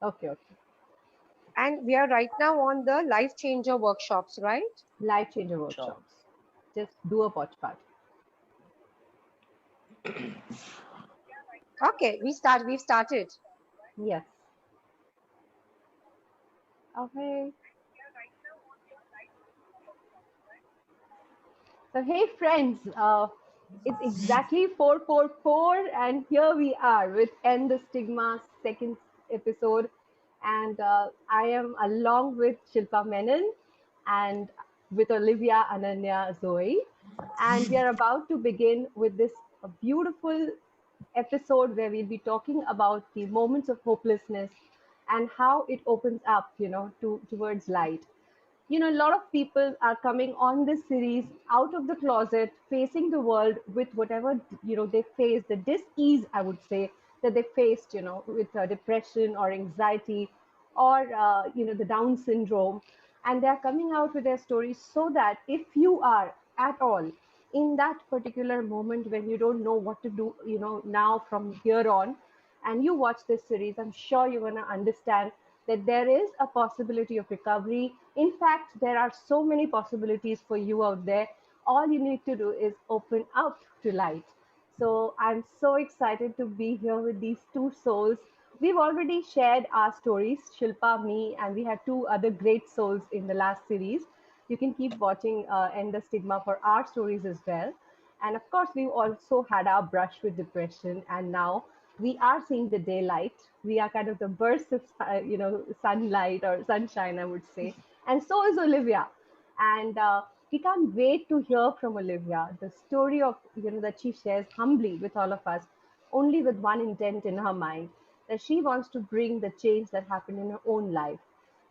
Okay, okay. And we are right now on the life changer workshops, right? Life changer Sure. workshops. Just do a watch part. Okay, we've started. Yes. Okay. So, hey friends, it's exactly 4:44, and here we are with End the Stigma second episode. And I am along with Shilpa Menon and with Olivia Ananya Zoey. And we are about to begin with this beautiful episode where we'll be talking about the moments of hopelessness and how it opens up, towards light. A lot of people are coming on this series out of the closet, facing the world with whatever they face, the dis-ease, I would say, that they faced, with depression or anxiety or the Down syndrome, and they're coming out with their stories so that if you are at all in that particular moment when you don't know what to do, now from here on, and you watch this series, I'm sure you're going to understand that there is a possibility of recovery. In fact, there are so many possibilities for you out there. All you need to do is open up to light. So I'm so excited to be here with these two souls. We've already shared our stories, Shilpa, me, and we had two other great souls in the last series. You can keep watching End the Stigma for our stories as well. And of course, we've also had our brush with depression, and now we are seeing the daylight. We are kind of the burst of, sunlight or sunshine, I would say. And so is Olivia. And we can't wait to hear from Olivia the story of, that she shares humbly with all of us, only with one intent in her mind, that she wants to bring the change that happened in her own life.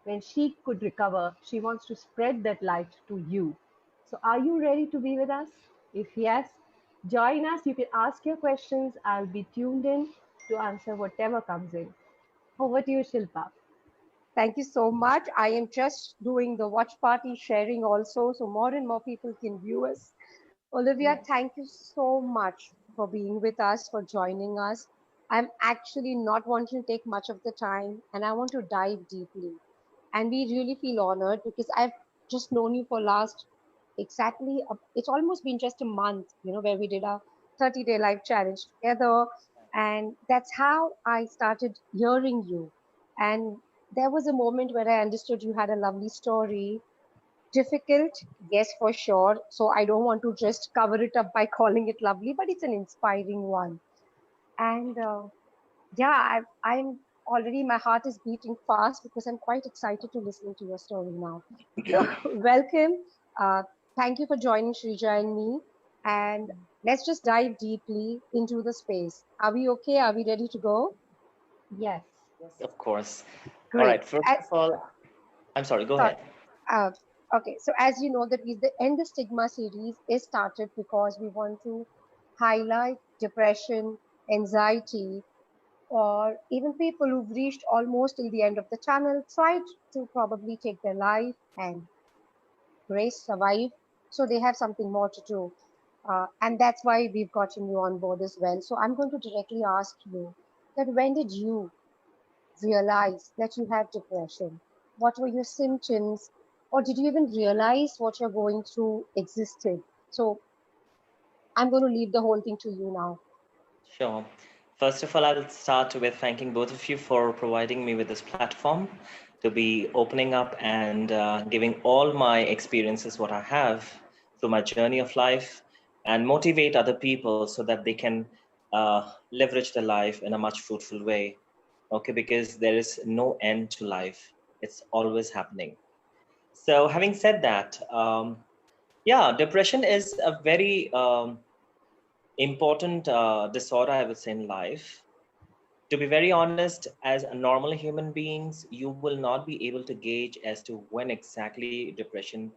When she could recover, she wants to spread that light to you. So, are you ready to be with us? If yes, join us. You can ask your questions. I'll be tuned in to answer whatever comes in. Over to you, Shilpa. Thank you so much. I am just doing the watch party sharing also, so more and more people can view us. Olivia, Yes. thank you so much for being with us, for joining us. I'm actually not wanting to take much of the time, and I want to dive deeply. And we really feel honored because I've just known you for last exactly, it's almost been just a month, where we did our 30-day life challenge together. And that's how I started hearing you. And there was a moment where I understood you had a lovely story. Difficult, yes, for sure. So I don't want to just cover it up by calling it lovely, but it's an inspiring one. And yeah, I'm already, my heart is beating fast because I'm quite excited to listen to your story now. So, welcome. Uh, Thank you for joining Shrija and me. And let's just dive deeply into the space. Are we okay? Are we ready to go? Yes. Yes, of course. All Great. right. First of all, I'm sorry. Go Sorry. ahead. Uh, okay, so as you know, that the End the Stigma series is started because we want to highlight depression, anxiety, or even people who've reached almost till the end of the channel, tried to probably take their life and grace survive, so they have something more to do. And that's why we've gotten you on board as well. So I'm going to directly ask you that when did you realize that you have depression? What were your symptoms? Or did you even realize what you're going through existed? So I'm going to leave the whole thing to you now. Sure. First of all, I'll start with thanking both of you for providing me with this platform to be opening up and giving all my experiences, what I have through my journey of life, and motivate other people so that they can leverage their life in a much fruitful way. Okay, because there is no end to life, it's always happening. So, having said that, yeah, depression is a very important disorder, I would say, in life. To be very honest, as a normal human beings, you will not be able to gauge as to when exactly depression,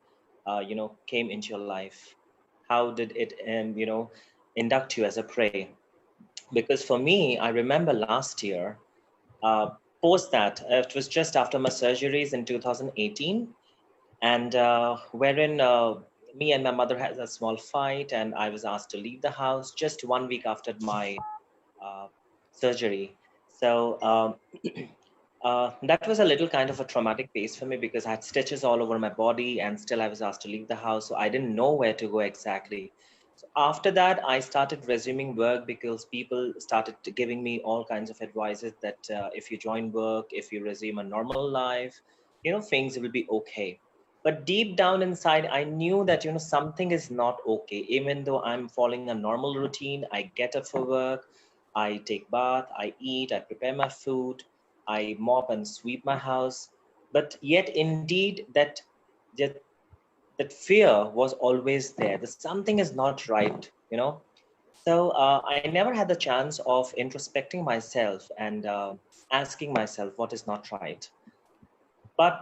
came into your life. How did it, induct you as a prey? Because for me, I remember last year, uh, post that, it was just after my surgeries in 2018, and wherein me and my mother had a small fight, and I was asked to leave the house just 1 week after my uh, surgery. So That was a little kind of a traumatic phase for me because I had stitches all over my body and still I was asked to leave the house. So I didn't know where to go exactly. So after that, I started resuming work because people started giving me all kinds of advices that if you join work, if you resume a normal life, things will be okay. But deep down inside, I knew that, something is not okay. Even though I'm following a normal routine, I get up for work, I take bath, I eat, I prepare my food, I mop and sweep my house, but yet indeed that that fear was always there. That something is not right, So I never had the chance of introspecting myself and asking myself what is not right. But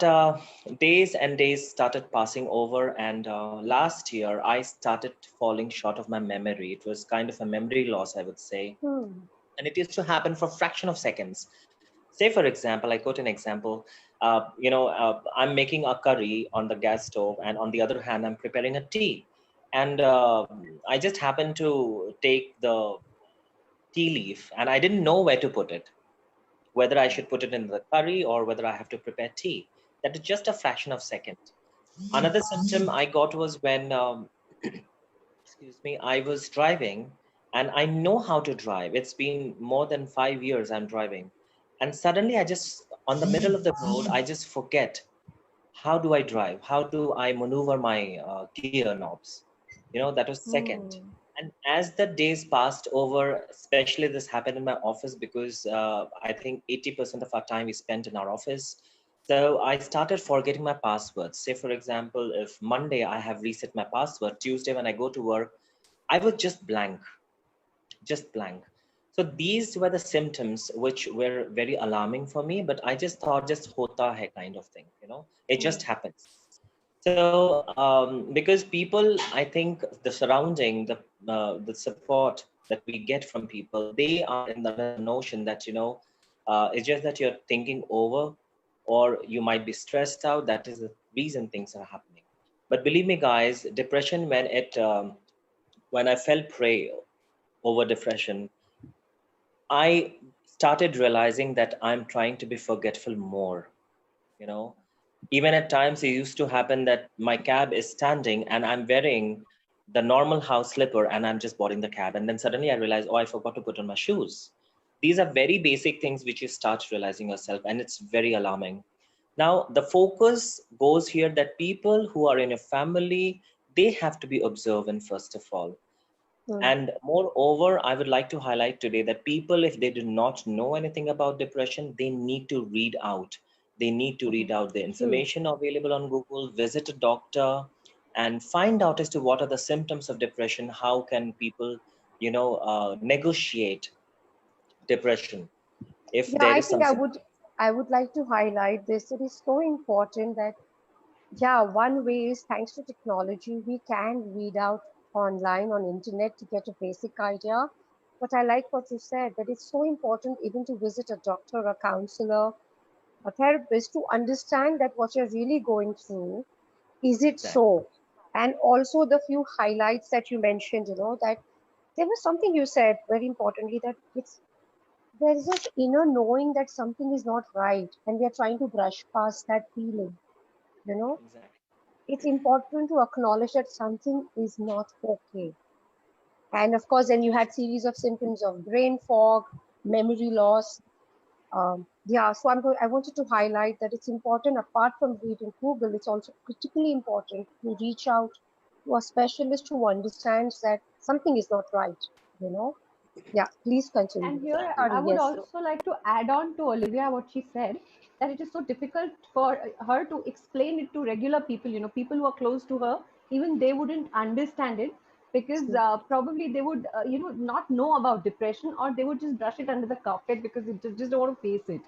days and days started passing over, and last year I started falling short of my memory. It was kind of a memory loss, I would say, Hmm. and it used to happen for fraction of seconds. Say, for example, I quote an example. I'm making a curry on the gas stove, and on the other hand, I'm preparing a tea, and I just happened to take the tea leaf, and I didn't know where to put it, whether I should put it in the curry or whether I have to prepare tea. That is just a fraction of second. Another symptom I got was when excuse me, I was driving and I know how to drive. It's been more than 5 years I'm driving. And suddenly on the middle of the road, I just forget how do I drive? How do I maneuver my gear knobs? That was second. Hmm. And as the days passed over, especially this happened in my office because I think 80% of our time we spent in our office. So I started forgetting my passwords. Say, for example, if Monday I have reset my password, Tuesday when I go to work, I would just blank. So these were the symptoms which were very alarming for me, but I just thought just hota hai kind of thing, it just happens. So because people, I think the surrounding, the support that we get from people, they are under the notion that, it's just that you're thinking over or you might be stressed out. That is the reason things are happening. But believe me, guys, depression, when I fell prey over depression, I started realizing that I'm trying to be forgetful more. You know, Even at times it used to happen that my cab is standing and I'm wearing the normal house slipper and I'm just boarding the cab. And then suddenly I realize, oh, I forgot to put on my shoes. These are very basic things which you start realizing yourself, and it's very alarming. Now, the focus goes here that people who are in a family, they have to be observant, first of all. Hmm. And moreover, I would like to highlight today that people, if they do not know anything about depression, they need to read out. They need to read out the True. information available on Google, visit a doctor, and find out as to what are the symptoms of depression. How can people, negotiate depression if Yeah, there I is think some symptom? I would like to highlight this. It is so important that, yeah, one way is thanks to technology, we can read out online on internet to get a basic idea. But I like what you said, that it's so important even to visit a doctor, a counselor, a therapist to understand that what you're really going through, is it Exactly. so? And also the few highlights that you mentioned, that there was something you said very importantly, that there is this inner knowing that something is not right and we are trying to brush past that feeling, you know. Exactly. It's important to acknowledge that something is not okay. And of course, then you had series of symptoms of brain fog, memory loss. Yeah, so I wanted to highlight that it's important, apart from reading Google, it's also critically important to reach out to a specialist who understands that something is not right, you know. Yeah, please continue. And here Exactly. I Sorry, would yes. also like to add on to Olivia what she said, that it is so difficult for her to explain it to regular people, people who are close to her, even they wouldn't understand it because probably they would, not know about depression, or they would just brush it under the carpet because they just don't want to face it,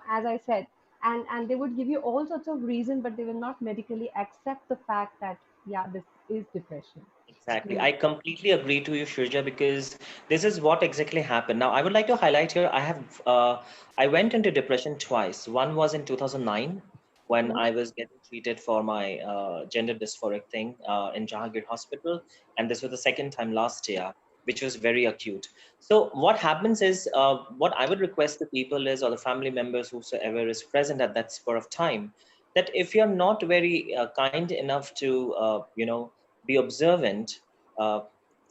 as I said. And they would give you all sorts of reason, but they will not medically accept the fact that, yeah, this is depression. Exactly. Mm, I completely agree to you, Shurja, because this is what exactly happened. Now, I would like to highlight here, I went into depression twice. One was in 2009 when mm, I was getting treated for my gender dysphoric thing in Jahangir Hospital. And this was the second time last year. which was very acute. So what happens is, what I would request the people is, or the family members, whosoever is present at that spur of time, that if you're not very kind enough to, be observant uh,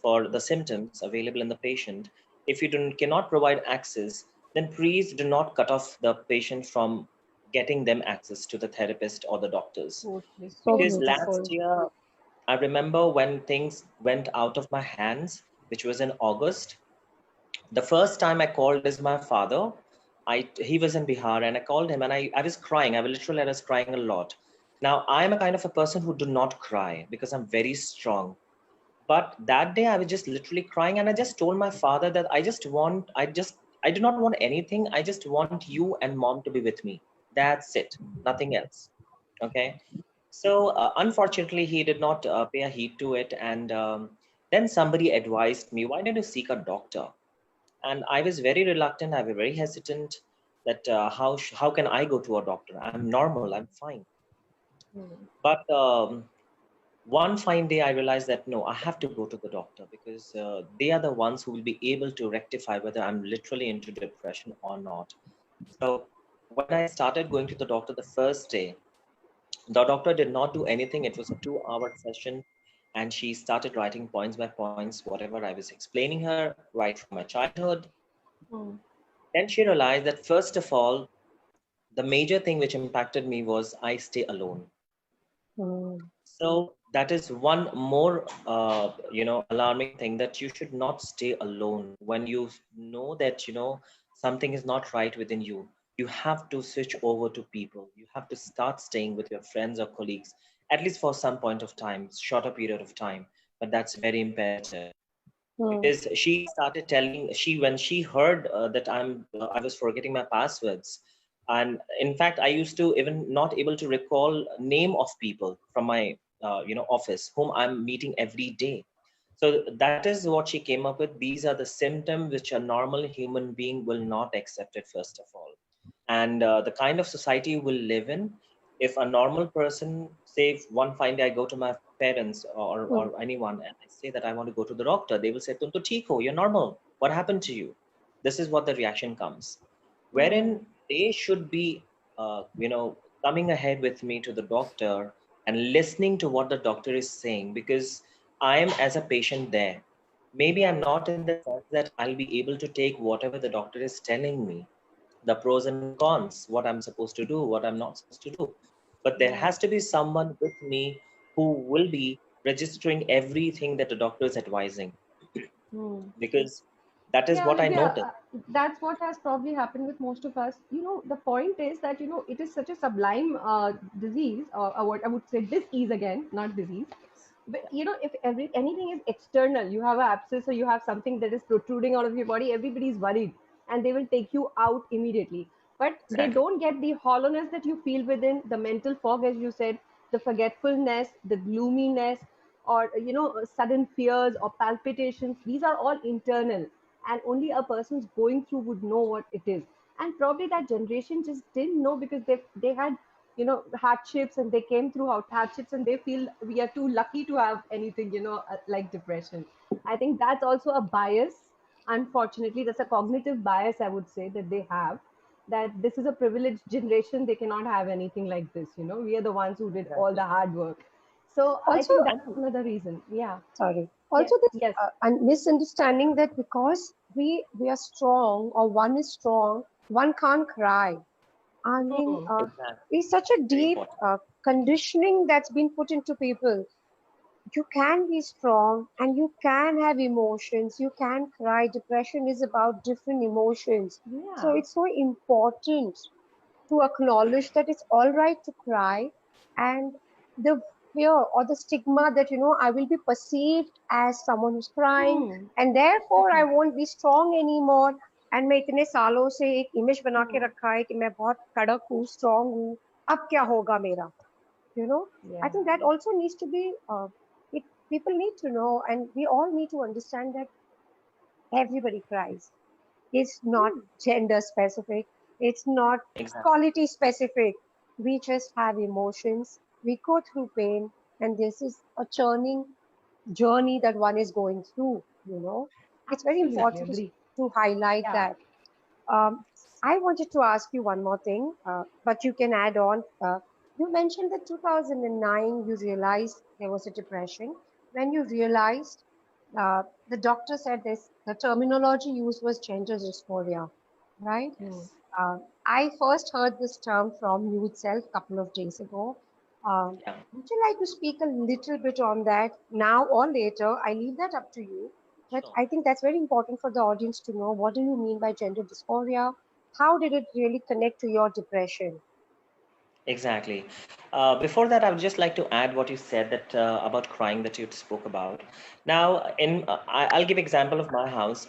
for the symptoms available in the patient, if you cannot provide access, then please do not cut off the patient from getting them access to the therapist or the doctors. Totally, So so Because true. last beautiful. year, I remember when things went out of my hands, which was in August. The first time I called is my father. He was in Bihar, and I called him, and I was crying. I was crying a lot. Now I am a kind of a person who do not cry because I'm very strong. But that day I was just literally crying, and I just told my father that I do not want anything. I just want you and mom to be with me. That's it, nothing else. Okay. So unfortunately, he did not pay a heed to it, and then somebody advised me, "Why don't you seek a doctor?" And I was very reluctant. I was very hesitant that how can I go to a doctor? I'm normal. I'm fine. Hmm. But one fine day, I realized that no, I have to go to the doctor because they are the ones who will be able to rectify whether I'm literally into depression or not. So when I started going to the doctor the first day, the doctor did not do anything. It was a 2 hour session, and she started writing points by points, whatever I was explaining her right from my childhood. Hmm. Then she realized that, first of all, the major thing which impacted me was I stay alone. Mm, So that is one more, alarming thing, that you should not stay alone when you know that something is not right within you. You have to switch over to people. You have to start staying with your friends or colleagues, at least for some point of time, shorter period of time. But that's very imperative mm, because she started telling she when she heard that I was forgetting my passwords, and in fact I used to even not able to recall name of people from my office whom I'm meeting every day. So that is what she came up with. These are the symptoms which a normal human being will not accept it, first of all. And the kind of society we'll live in, if a normal person, say if one fine day I go to my parents mm, or anyone and I say that I want to go to the doctor, they will say, "Tum to theek ho, you're normal. What happened to you?" This is what the reaction comes. Wherein Hmm. they should be coming ahead with me to the doctor and listening to what the doctor is saying, because I am as a patient there. Maybe I'm Right. not in the sense that I'll be able to take whatever the doctor is telling me, the pros and cons, what I'm supposed to do, what I'm not supposed to do. But there Right. has to be someone with me who will be registering everything that the doctor is advising, Hmm. because that is Yeah, what I Olivia, noticed. that's what has probably happened with most of us. The point is that, it is such a sublime disease, or what I would say, disease again, not disease. But, if anything is external, you have an abscess or you have something that is protruding out of your body, everybody's worried and they will take you out immediately. But they Exactly. don't get the hollowness that you feel within, the mental fog, as you said, the forgetfulness, the gloominess, or sudden fears or palpitations. These are all internal, and only a person's going through would know what it is. And probably that generation just didn't know because they had hardships, and they came through hardships, and they feel we are too lucky to have anything like depression. I think that's also a bias. Unfortunately, that's a cognitive bias, I would say, that they have, that this is a privileged generation, they cannot have anything like this. We are the ones who did all Exactly. the hard work. So I also, think that's And another reason. Yeah. sorry. Yeah. Also, this Yes. misunderstanding that because we are strong or one is strong, one can't cry. I mean, Hmm. exactly, it's such a very deep important. conditioning that's been put into people. You can be strong and you can have emotions. You can cry. Depression is about different emotions. So Yeah. it's so important to acknowledge that it's all right to cry, and the fear or the stigma that I will be perceived as someone who's crying, Hmm. and therefore I Exactly. won't be strong anymore. and मैं इतने सालों से एक image बना के Hmm. रखा है कि मैं बहुत कड़क हूँ, स्ट्रांग हूँ, अब क्या होगा मेरा, you know I Yeah. think that also needs to be it, people need to know, and we all need to understand that everybody cries. It's not Hmm. gender specific. It's not Exactly. quality specific. We just have emotions. We go through pain, and this is a churning journey that one is going through. It's very Absolutely important agree. to highlight Yeah. that. Um, I wanted to ask you one more thing, but you can add on. You mentioned that 2009 you realized there was a depression. When you realized, the doctor said this, the terminology used was gender dysphoria, right? Hmm. Yes. Uh, I first heard this term from you itself a couple of days ago. Yeah. Would you like to speak a little bit on that now or later? I leave that up to you. But Sure. I think that's very important for the audience to know. What do you mean by gender dysphoria? How did it really connect to your depression? Exactly. Before that, I would just like to add what you said that about crying that you spoke about. Now, I'll give example of my house.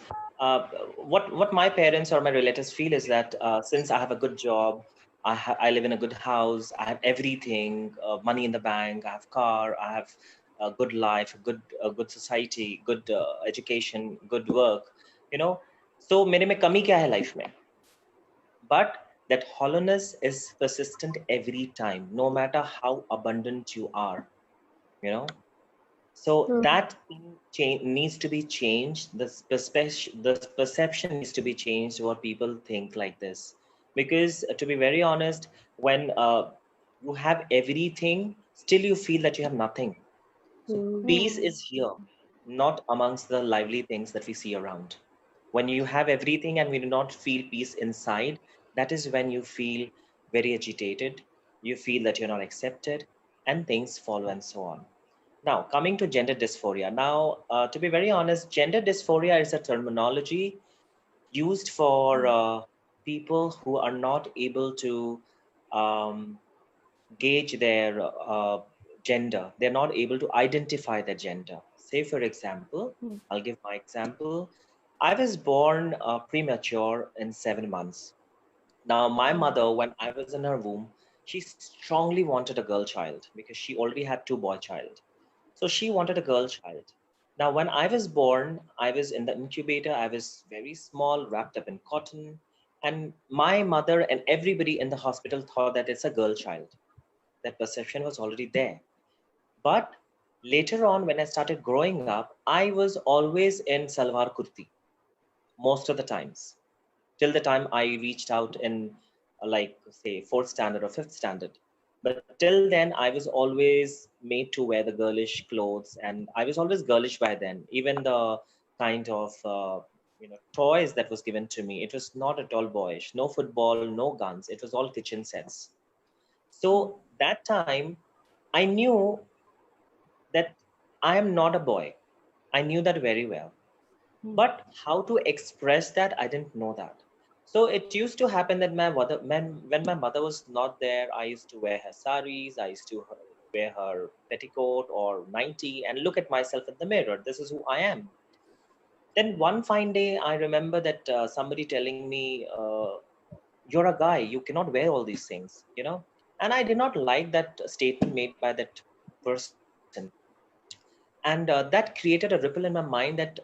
What my parents or my relatives feel is that since I have a good job, I live in a good house, I have everything, money in the bank, I have car, I have a good life, a good society, good education, good work. You know, so मेरे में कमी क्या है life में? But that hollowness is persistent every time, no matter how abundant you are, you know. So Hmm. that thing needs to be changed. The perception needs to be changed. What people think like this, because to be very honest, when you have everything, still you feel that you have nothing. So Hmm. peace Hmm. is here, not amongst the lively things that we see around. When you have everything and we do not feel peace inside, that is when you feel very agitated, you feel that you're not accepted, and things follow and so on. Now, coming to gender dysphoria. Now, to be very honest, gender dysphoria is a terminology used for people who are not able to um, gauge their gender. They're not able to identify their gender. Say, for example, Hmm. I'll give my example. I was born premature in 7 months. Now, my Hmm. mother, when I was in her womb, she strongly wanted a girl child because she already had two boy child. So she wanted a girl child. Now, when I was born, I was in the incubator. I was very small, wrapped up in cotton. And my mother and everybody in the hospital thought that it's a girl child. That perception was already there. But later on, when I started growing up, I was always in salwar kurti most of the times, till the time I reached out in like say fourth standard or fifth standard. But till then, I was always made to wear the girlish clothes, and I was always girlish by then. Even the kind of toys that was given to me, it was not at all boyish. No football, no guns. It was all kitchen sets. Hmm. So that time, I knew that I am not a boy. I knew that very well. Hmm. But how to express that, I didn't know that. So it used to happen that when my mother was not there, I used to wear her saris, I used to wear her petticoat or nightie and look at myself in the mirror. This is who I am. Then one fine day, I remember that somebody telling me, "You're a guy. You cannot wear all these things," And I did not like that statement made by that person, and that created a ripple in my mind that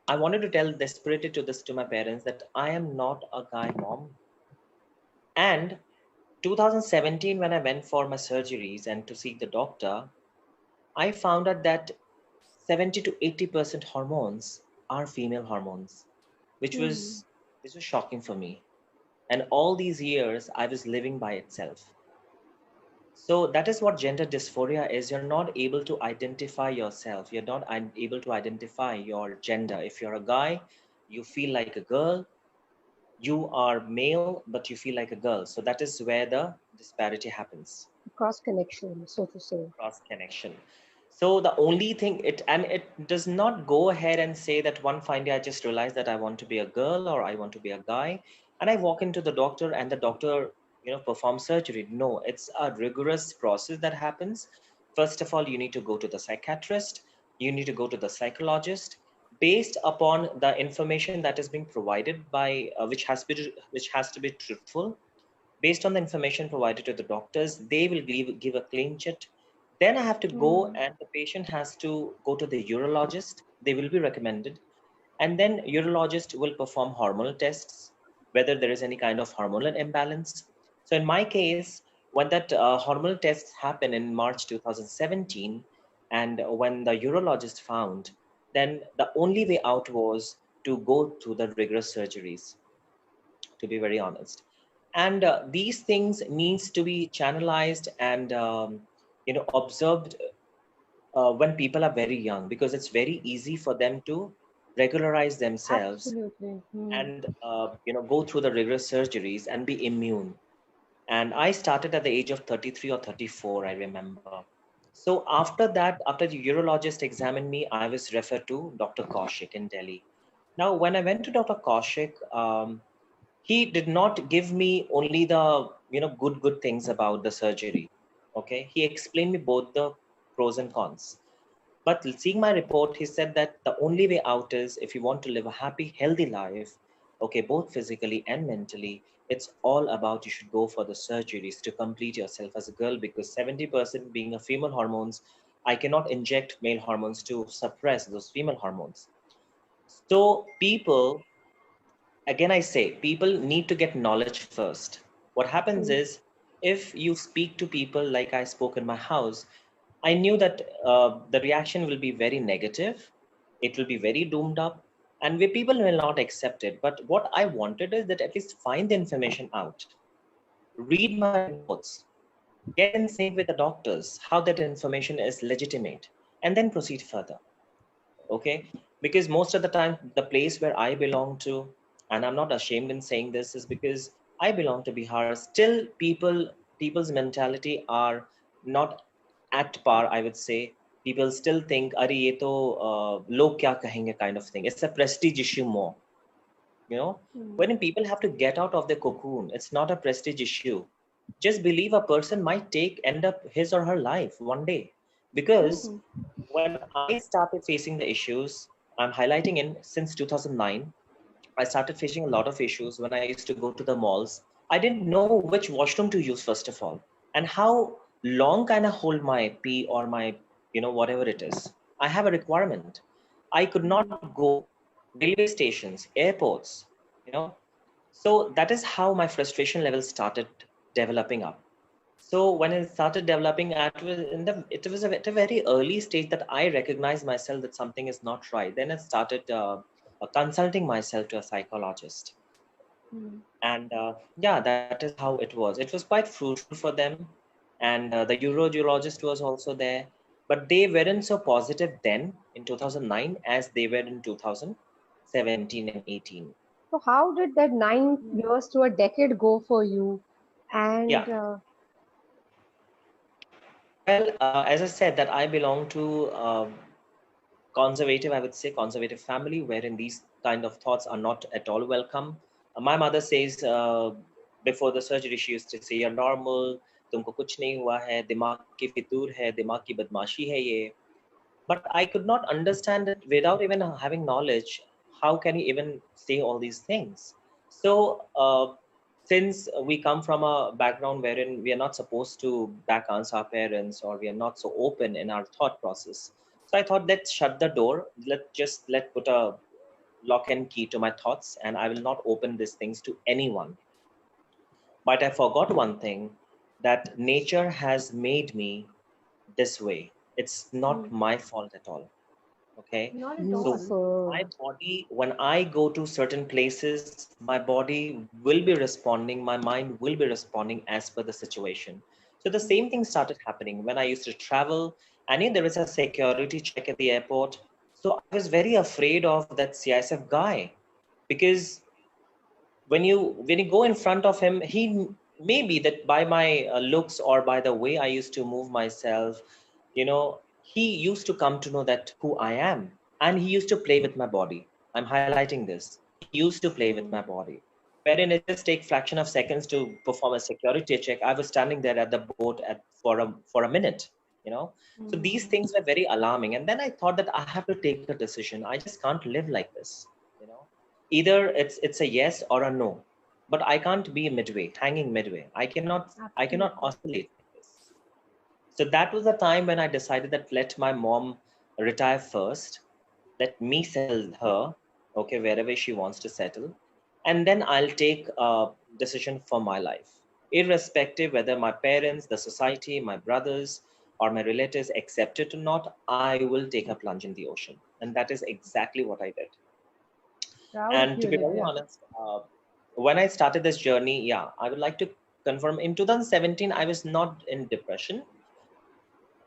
I wanted to tell desperately to my parents that I am not a guy, mom. And 2017, when I went for my surgeries and to see the doctor, I found out that 70 to 80% hormones are female hormones, which Hmm. was this was shocking for me. And all these years, I was living by itself. So that is what gender dysphoria is. You're not able to identify yourself. You're not able to identify your gender. If you're a guy, you feel like a girl. You are male, but you feel like a girl. So that is where the disparity happens. Cross connection, so to say. Cross connection. So the only thing it does not go ahead and say that one fine day I just realized that I want to be a girl or I want to be a guy, and I walk into the doctor and the doctor performs surgery. No, it's a rigorous process that happens. First of all, you need to go to the psychiatrist, you need to go to the psychologist, based upon the information that is being provided by which has to be truthful. Based on the information provided to the doctors, they will give a clean chit. Then I have to go Hmm. and the patient has to go to the urologist. They will be recommended. And then urologist will perform hormonal tests, whether there is any kind of hormonal imbalance. So in my case, when that hormonal tests happened in March 2017, and when the urologist found, then the only way out was to go through the rigorous surgeries, to be very honest. And these things needs to be channelized and observed when people are very young, because it's very easy for them to regularize themselves Absolutely. and go through the rigorous surgeries and be immune. And I started at the age of 33 or 34, I remember. So after that, after the urologist examined me, I was referred to Dr. Kaushik in Delhi. Now, when I went to Dr. Kaushik, he did not give me only the good things about the surgery. Okay, he explained me both the pros and cons. But seeing my report, he said that the only way out is, if you want to live a happy, healthy life, okay, both physically and mentally, it's all about you should go for the surgeries to complete yourself as a girl, because 70% being a female hormones, I cannot inject male hormones to suppress those female hormones. So people, again, I say, people need to get knowledge first. What happens True. is, if you speak to people like I spoke in my house, I knew that the reaction will be very negative. It will be very doomed up, and we people will not accept it. But what I wanted is that at least find the information out, read my reports, get in sync with the doctors, how that information is legitimate, and then proceed further. Okay, because most of the time, the place where I belong to, and I'm not ashamed in saying this, is because I belong to Bihar. Still, people's mentality are not at par, I would say. People still think, "Are ye to log kya kahenge," kind of thing. It's a prestige issue more. you know Mm. when people have to get out of the cocoon, it's not a prestige issue. Just believe a person might end up his or her life one day. Because Mm. when I started facing the issues, I'm highlighting in since 2009, I started facing a lot of issues when I used to go to the malls. I didn't know which washroom to use, first of all, and how long can I hold my pee or my, whatever it is. I have a requirement. I could Mm. not go railway stations, airports, you know. So that is how my frustration level started developing up. So when it started developing, it was at a very early stage that I recognized myself that something is not right. Then I started consulting myself to a psychologist, Mm. and yeah, that is how it was. It was quite fruitful for them, and the urologist was also there, but they weren't so positive then in 2009 as they were in 2017 and 18. So how did that 9 years to a decade go for you? Yeah. And Well, as I said, that I belong to conservative, I would say, conservative family, wherein these kind of thoughts are not at all welcome. My mother says, before the surgery, she used to say, "You're normal, तुमको कुछ नहीं हुआ है, दिमाग की फितूर है, दिमाग की बदमाशी है ये." But I could not understand it without even having knowledge. How can you even say all these things? So, since we come from a background wherein we are not supposed to back answer our parents, or we are not so open in our thought process, so I thought, let's shut the door. Let put a lock and key to my thoughts, and I will not open these things to anyone. But I forgot one thing, that nature has made me this way. It's not Mm. my fault at all. Okay. Not at So all. my beautiful. body, when I go to certain places, my body will be responding, my mind will be responding as per the situation. So the same Mm. thing started happening when I used to travel. I knew there was a security check at the airport. So I was very afraid of that CISF guy, because when you go in front of him, he maybe that by my looks or by the way I used to move myself, he used to come to know that who I am, and he used to play with my body. I'm highlighting this. He used to play with my Mm. body, wherein it just take fraction of seconds to perform a security check. I was standing there at the boat for a minute, you know. So these Mm. things were very alarming, and then I thought that I have to take a decision. I just can't live like this, you know. Either it's a yes or a no, but I can't be midway, hanging midway. I cannot Absolutely. oscillate like this. So that was the time when I decided that let my mom retire first, let me settle her, okay, wherever she wants to settle, and then I'll take a decision for my life, irrespective whether my parents, the society, my brothers, or my relatives accept it or not. I will take a plunge in the ocean, and that is exactly what I did. Proud of And you, to be very Olivia. honest, when I started this journey, yeah, I would like to confirm in 2017, I was not in depression,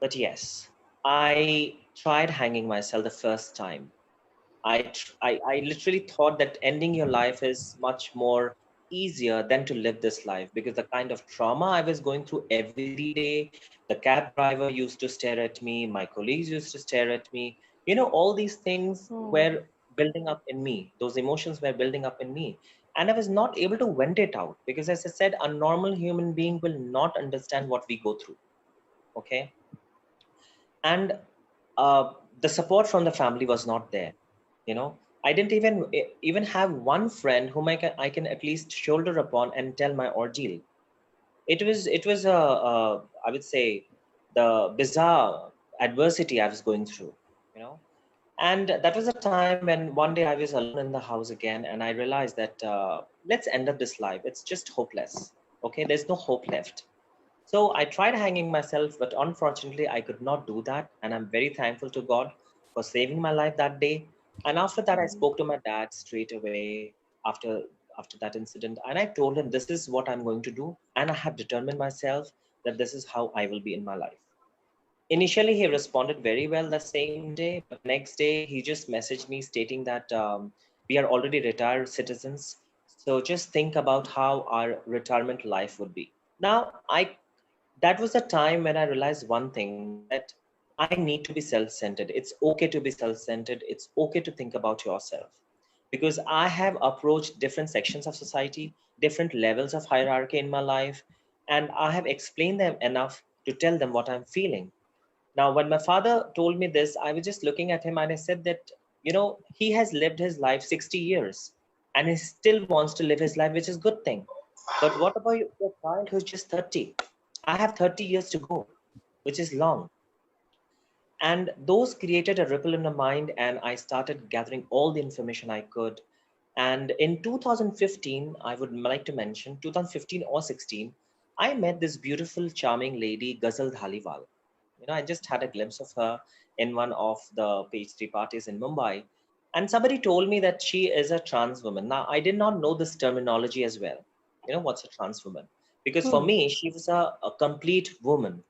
but yes, I tried hanging myself the first time. I literally thought that ending your life is much more easier than to live this life, because the kind of trauma I was going through every day, the cab driver used to stare at me, my colleagues used to stare at me. All these things Hmm. were building up in me. Those emotions were building up in me. And I was not able to vent it out because, as I said, a normal human being will not understand what we go through. Okay. And uh, the support from the family was not there. I didn't even have one friend whom I can at least shoulder upon and tell my ordeal. It was I would say, the bizarre adversity I was going through. you know and that was a time when one day I was alone in the house again, and I realized that, let's end up this life, it's just hopeless. Okay, there's no hope left. So I tried hanging myself, but unfortunately, I could not do that. And I'm very thankful to God for saving my life that day. And after that, I spoke to my dad straight away after that incident, and I told him this is what I'm going to do, and I have determined myself that this is how I will be in my life. Initially, he responded very well the same day, but the next day he just messaged me stating that, we are already retired citizens, so just think about how our retirement life would be. Now, I that was the time when I realized one thing, that I need to be self centered. It's okay to be self centered. It's okay to think about yourself. Because I have approached different sections of society, different levels of hierarchy in my life, and I have explained them enough to tell them what I'm feeling. Now, when my father told me this, I was just looking at him and I said that, he has lived his life 60 years and he still wants to live his life, which is a good thing. But what about your child who's just 30? I have 30 years to go, which is long. And those created a ripple in my mind, and I started gathering all the information I could. And in 2015, I would like to mention 2015 or 16, I met this beautiful, charming lady, Ghazal Dhaliwal. I just had a glimpse of her in one of the pastry parties in Mumbai. And somebody told me that she is a trans woman. Now, I did not know this terminology as well. What's a trans woman? Because for Hmm. me, she was a complete woman,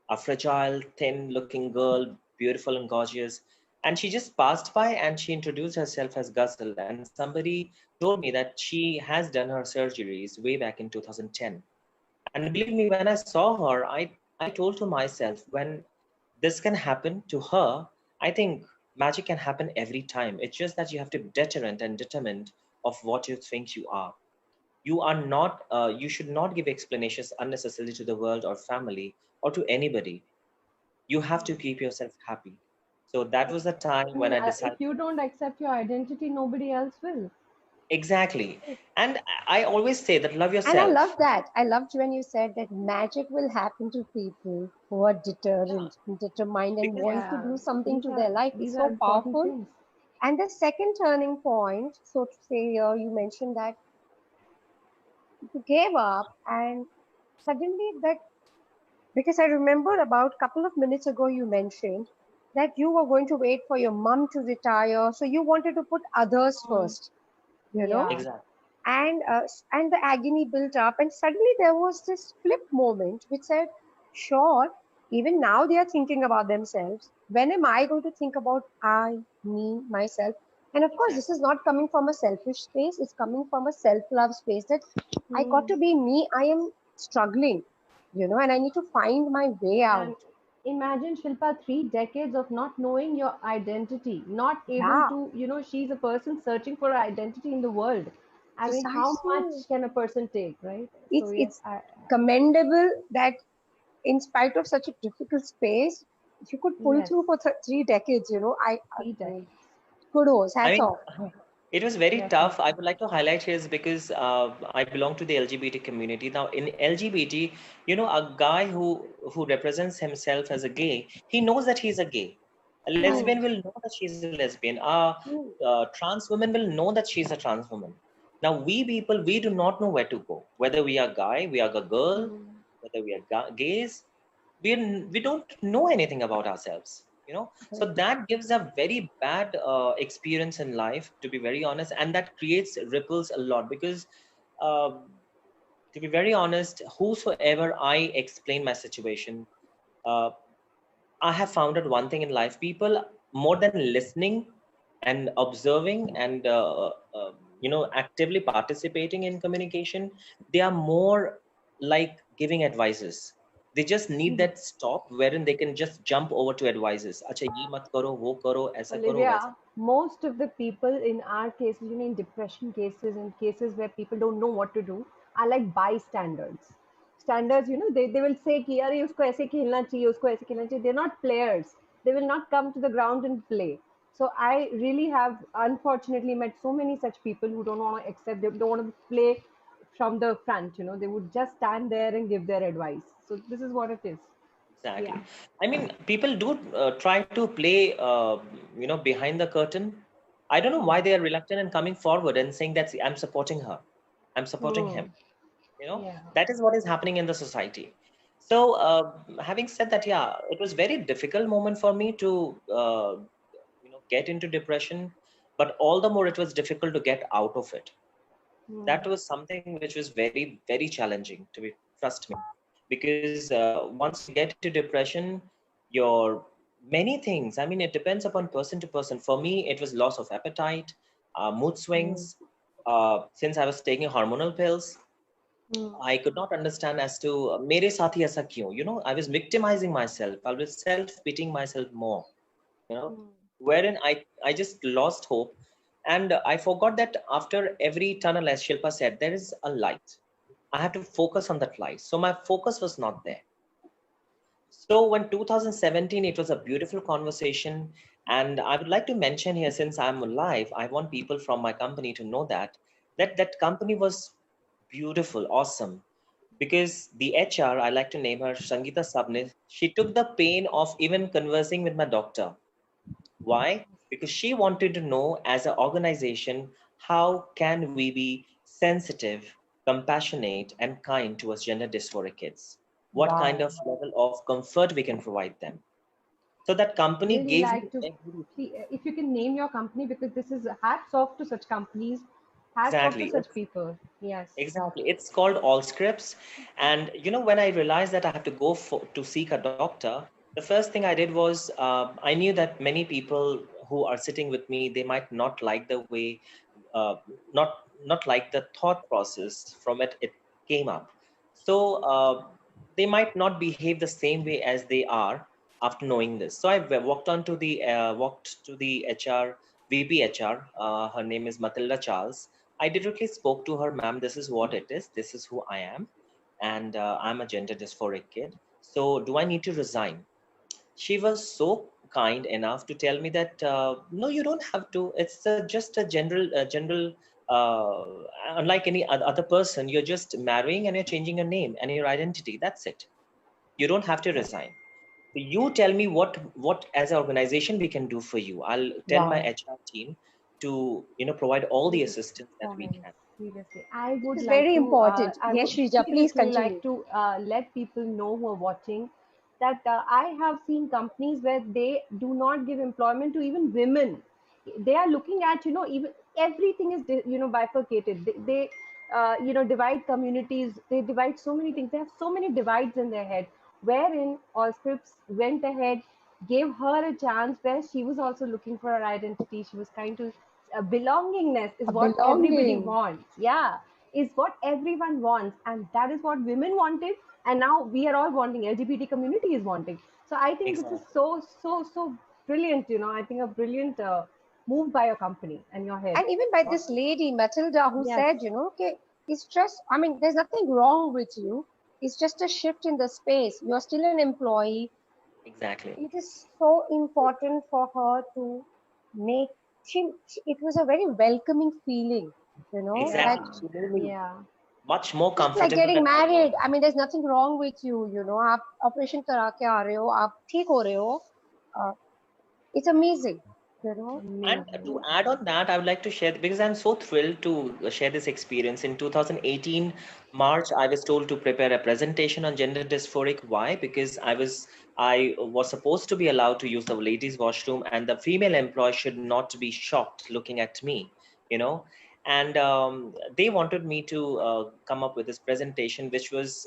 a fragile, thin looking girl, beautiful and gorgeous. And she just passed by and she introduced herself as Ghazal. And somebody told me that she has done her surgeries way back in 2010. And believe me, when I saw her, I told to myself, when this can happen to her, I think magic can happen every time. It's just that you have to be deterrent and determined of what you think you are. You should not give explanations unnecessarily to the world or family or to anybody. You have to keep yourself happy. So that was the time when I If decided. you don't accept your identity, nobody else will. Exactly. And I always say that love And I love yourself. that. I loved when you said that magic will happen to people who are Yeah. deterrent, determined, and Because want to Yeah, do something these to are their life. these It's are so important powerful. things. And the second turning point, so to say, here you mentioned that you gave up, and suddenly that, because I remember about a couple of minutes ago you mentioned that you were going to wait for your mom to retire, so you wanted to put others Hmm. first, you know, Yeah. exactly. and the agony built up, and suddenly there was this flip moment which said, sure, even now they are thinking about themselves. When am I going to think about I, me, myself? And of course, this Exactly. is not coming from a selfish space, it's coming from a self love space that I got Hmm. to be me. I am struggling, and I need to find my way And out. imagine, Shilpa, 3 decades of not knowing your identity, not able Yeah, to, she's a person searching for her identity in the world. I mean, how precisely. much can a person take, right? So yes, It's I commendable that in spite of such a difficult space, if you could pull yes, through for 3 decades, three I mean, decades, kudos, I hats mean, off. it was very tough. I definitely. would like to highlight here is because, I belong to the LGBT community. Now, in LGBT, a guy who represents himself as a gay, he knows that he's a gay. A Right. lesbian Hmm. will know that she's a lesbian. Hmm. Trans woman will know that she's a trans woman. Now, we people, we do not know where to go. Whether we are guy, we are a girl, Hmm. whether we are gays, we don't know anything about ourselves. So that gives a very bad experience in life, to be very honest, and that creates ripples a lot because uh, to be very honest, whosoever I explain my situation, uh, I have found out one thing in life: people, more than listening and observing and actively participating in communication, they are more like giving advices. They just need that stop wherein they can just jump over to advices. Acha ye mat karo, wo karo, aisa karo, waisa. Olivia, most of the people in our cases, in depression cases, in cases where people don't know what to do, are like bystanders. Standards, they will say कि यार ये उसको ऐसे खेलना चाहिए, उसको ऐसे खेलना चाहिए. They're not players. They will not come to the ground and play. So I really have unfortunately met so many such people who don't want to accept, they don't want to play from the front. They would just stand there and give their advice. So this is what it is. Yeah. Exactly. I mean, people do try to play, behind the curtain. I don't know why Hmm. they are reluctant and coming forward and saying that I'm supporting her, I'm supporting Hmm. him. Yeah. That is what is happening in the society. So, having said that, yeah, it was very difficult moment for me to, get into depression, but all the more it was difficult to get out of it. That Hmm. was something which was very very challenging, to be, trust me, because once you get into depression, your many things, I mean, it depends upon person to person. For me, it was loss of appetite, mood Hmm. swings, since I was taking hormonal pills. Hmm. I could not understand as to mere saath hi aisa kyun. I was victimizing myself. I was self pitying myself more. You know, Hmm. wherein I just lost hope, and I forgot that after every tunnel, as Shilpa said, there is a light. I have to focus on that light. So my focus was not there. So when 2017, it was a beautiful conversation, and I would like to mention here, since I'm alive, I want people from my company to know that company was beautiful, awesome, because the HR, I like to name her Sangeeta Sabnis, she took the pain of even conversing with my doctor. Why? Because she wanted to know, as an organization, how can we be sensitive, compassionate, and kind towards gender dysphoric kids? What kind Wow. of level of comfort we can provide them? So that company Really gave me like to, everything. if you can name your company, because this is hats off to such companies, hats off to Exactly. such people. Yes. Exactly. It's called All Scripts. And when I realized that I have to go to seek a doctor, the first thing I did was I knew that many people who are sitting with me, they might not like the way, uh, not like the thought process from it came up. So they might not behave the same way as they are after knowing this. So I walked to the HR, VP HR. Her name is Matilda Charles. I directly spoke to her, ma'am, this is what it is. This is who I am. And I'm a gender dysphoric kid. So do I need to resign? She was so kind enough to tell me that, no, you don't have to. It's just a general, unlike any other person, you're just marrying and you're changing your name and your identity. That's it. You don't have to resign. So you tell me what as an organization we can do for you. I'll tell my Wow. HR team to provide all the This is assistance that we fine. can. Seriously, I This would is like very to. important. I Yes, would Shrija, please seriously like continue. to let people know who are watching that I have seen companies where they do not give employment to even women. They are looking at even everything is bifurcated. They divide communities. They divide so many things. They have so many divides in their head. Wherein Allscripts went ahead, gave her a chance where she was also looking for her identity. She was trying to belongingness is A what everybody belonging. wants. Yeah, is what everyone wants, and that is what women wanted, and now we are all wanting. LGBT community is wanting. So I think this is Exactly. so brilliant. I think a brilliant move by your company and your head. And even by Not this lady, Matilda, who Yes. said, okay, it's just, I mean, there's nothing wrong with you. It's just a shift in the space. You're still an employee. exactly. It is so important for her to make, it was a very welcoming feeling, that Exactly. Yeah. She made me Yeah. much more just like comfortable getting that I was. married. I mean, there's nothing wrong with you, आप operation करा के आ रहे हो, आप ठीक हो रहे हो. Uh, it's amazing. you know. And to Amazing. add on that, I would like to share because I'm so thrilled to share this experience. In 2018 March, I was told to prepare a presentation on gender dysphoric. Why? Because I was supposed to be allowed to use the ladies' washroom, and the female employee should not be shocked looking at me. You know, and they wanted me to come up with this presentation, which was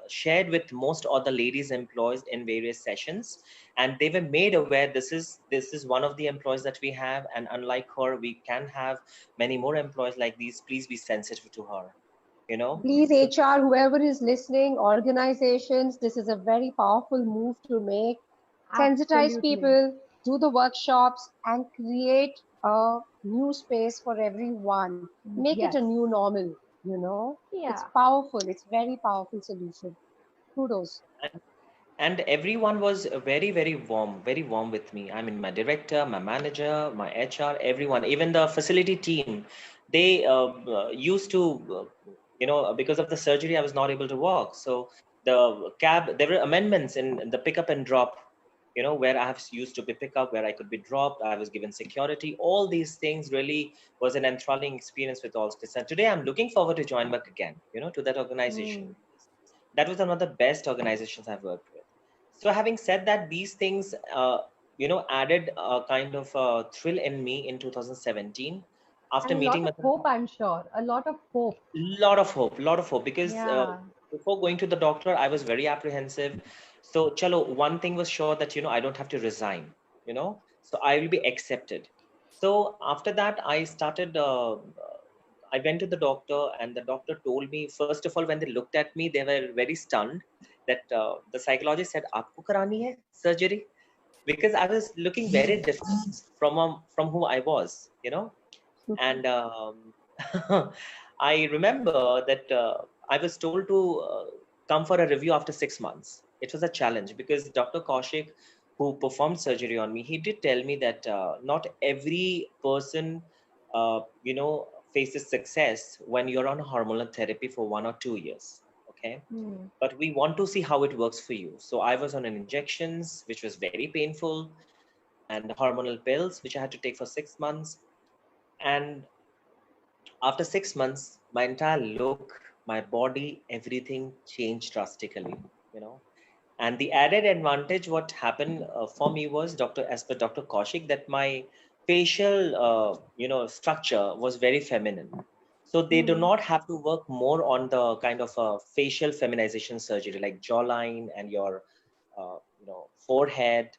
shared with most other ladies employees in various sessions, and they were made aware this is one of the employees that we have, and unlike her we can have many more employees like these. Please be sensitive to her, you know. Please, So HR, whoever is listening, organizations, this is a very powerful move to make. Sensitize Absolutely. people, do the workshops, and create a new space for everyone. Make it a Yes. new normal, you know? It's Yeah. powerful. It's very powerful solution. Kudos. and, and everyone was very warm with me. I mean, my director, my manager, my HR, everyone, even the facility team, they used to because of the surgery I was not able to walk. So the cab, there were amendments in the pickup and drop, where I have used to be pick up, where I could be dropped. I was given security. All these things really was an enthralling experience with all this. And today I'm looking forward to join back again, to that organization. Mm. That was one of the best organizations I've worked with. So having said that, these things, added a kind of thrill in me in 2017 after And a lot meeting of with hope, I'm sure. A lot of hope. lot of hope, because Yeah. before going to the doctor, I was very apprehensive. So, chalo, one thing was sure that, I don't have to resign, so I will be accepted. So after that, I went to the doctor, and the doctor told me, first of all, when they looked at me, they were very stunned that the psychologist said, "Aapko karani hai surgery?" Because I was looking very different from who I was, and I remember that I was told to come for a review after 6 months. It was a challenge because Dr. Kaushik, who performed surgery on me, he did tell me that not every person, faces success when you're on hormonal therapy for 1 or 2 years. Okay, Mm. but we want to see how it works for you. So I was on an injections, which was very painful, and hormonal pills, which I had to take for 6 months. And after 6 months, my entire look, my body, everything changed drastically, you know. And the added advantage, what happened for me was, as per Dr. Kaushik, that my facial, structure was very feminine. So they do Mm. not have to work more on the kind of facial feminization surgery like jawline and your, forehead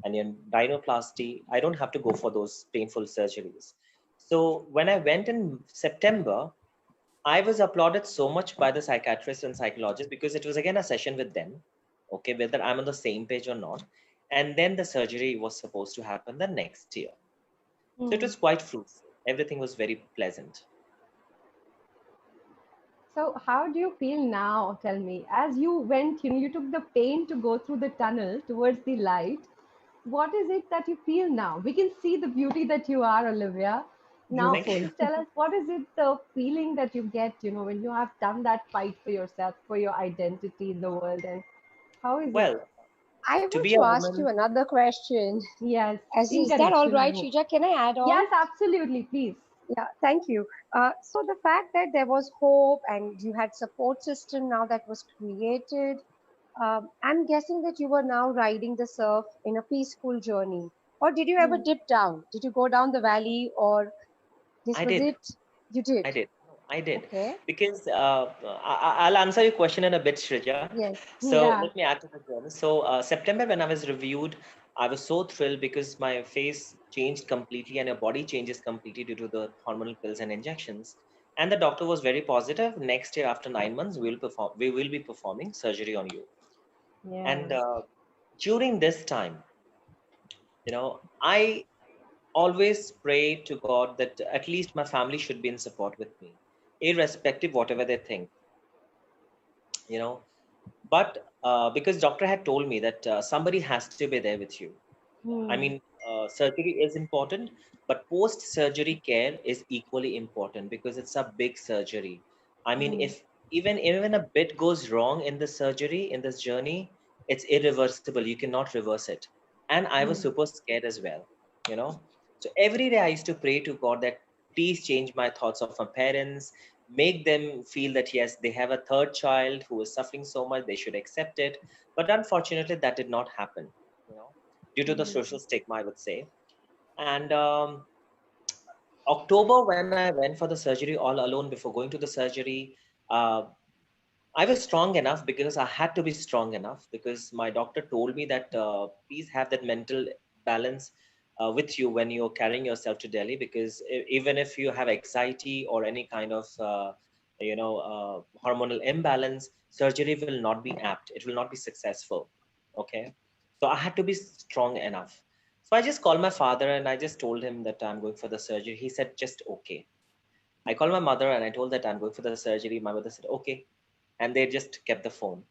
and your rhinoplasty. I don't have to go for those painful surgeries. So when I went in September, I was applauded so much by the psychiatrists and psychologists because it was again a session with them, okay, whether I'm on the same page or not. And then the surgery was supposed to happen the next year. So it Mm. was quite fruitful. Everything was very pleasant. So, how do you feel now? Tell me. As you went, you took the pain to go through the tunnel towards the light. What is it that you feel now? We can see the beauty that you are, Olivia. Now, Thank Beautiful. you. please tell us, what is it, the feeling that you get, when you have done that fight for yourself, for your identity in the world, and how is it? Well, I to want be to a ask you woman, another question. Yes, As is that incorrect. all Please right, go. Shija? Can I add on? Yes, absolutely. Please. Yeah, thank you. So the fact that there was hope and you had support system now that was created, I'm guessing that you were now riding the surf in a peaceful journey. Or did you ever Hmm. dip down? Did you go down the valley, or this I was did. it? You did. I did. No, I did. Okay. Because I'll answer your question in a bit, Shrija. Yes. So let Yeah. me add to the journey. So September, when I was reviewed, I was so thrilled because my face changed completely and your body changes completely due to the hormonal pills and injections. And the doctor was very positive. Next year, after 9 months, we will be performing surgery on you. And Yeah. during this time, I always pray to God that at least my family should be in support with me, irrespective whatever they think, you know. But because doctor had told me that somebody has to be there with you. I Hmm. mean, surgery is important, but post surgery care is equally important because it's a big surgery. I mean, Hmm. if even a bit goes wrong in the surgery, in this journey, it's irreversible. You cannot reverse it. And I was Hmm. super scared as well, you know. So every day I used to pray to God that please change my thoughts of my parents, make them feel that yes, they have a third child who is suffering so much, they should accept it. But unfortunately, that did not happen, you know, due to the social Mm. stigma, I would say. And October, when I went for the surgery all alone before going to the surgery, uh, I was strong enough because I had to be strong enough because my doctor told me that please have that mental balance with you when you're carrying yourself to Delhi, because even if you have anxiety or any kind of hormonal imbalance, surgery will not be apt. It will not be successful. Okay, so I had to be strong enough. So I just called my father and I just told him that I'm going for the surgery. He said just okay. I called my mother and I told that I'm going for the surgery. My mother said okay, and they just kept the phone.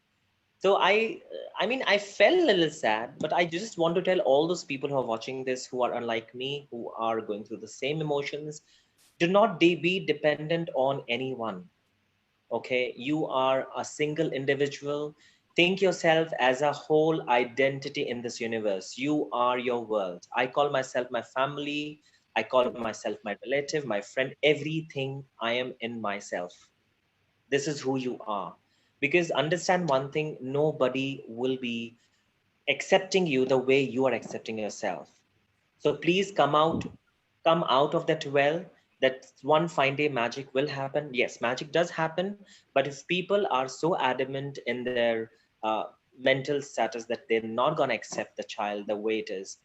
So I mean, I felt a little sad, but I just want to tell all those people who are watching this, who are unlike me, who are going through the same emotions, do not be dependent on anyone. Okay, you are a single individual. Think yourself as a whole identity in this universe. You are your world. I call myself my family. I call myself my relative, my friend. Everything I am in myself. This is who you are. Because understand one thing, nobody will be accepting you the way you are accepting yourself. So please come out of that well. That one fine day magic will happen. Yes, magic does happen, but if people are so adamant in their mental status that they're not gonna accept the child the way it is,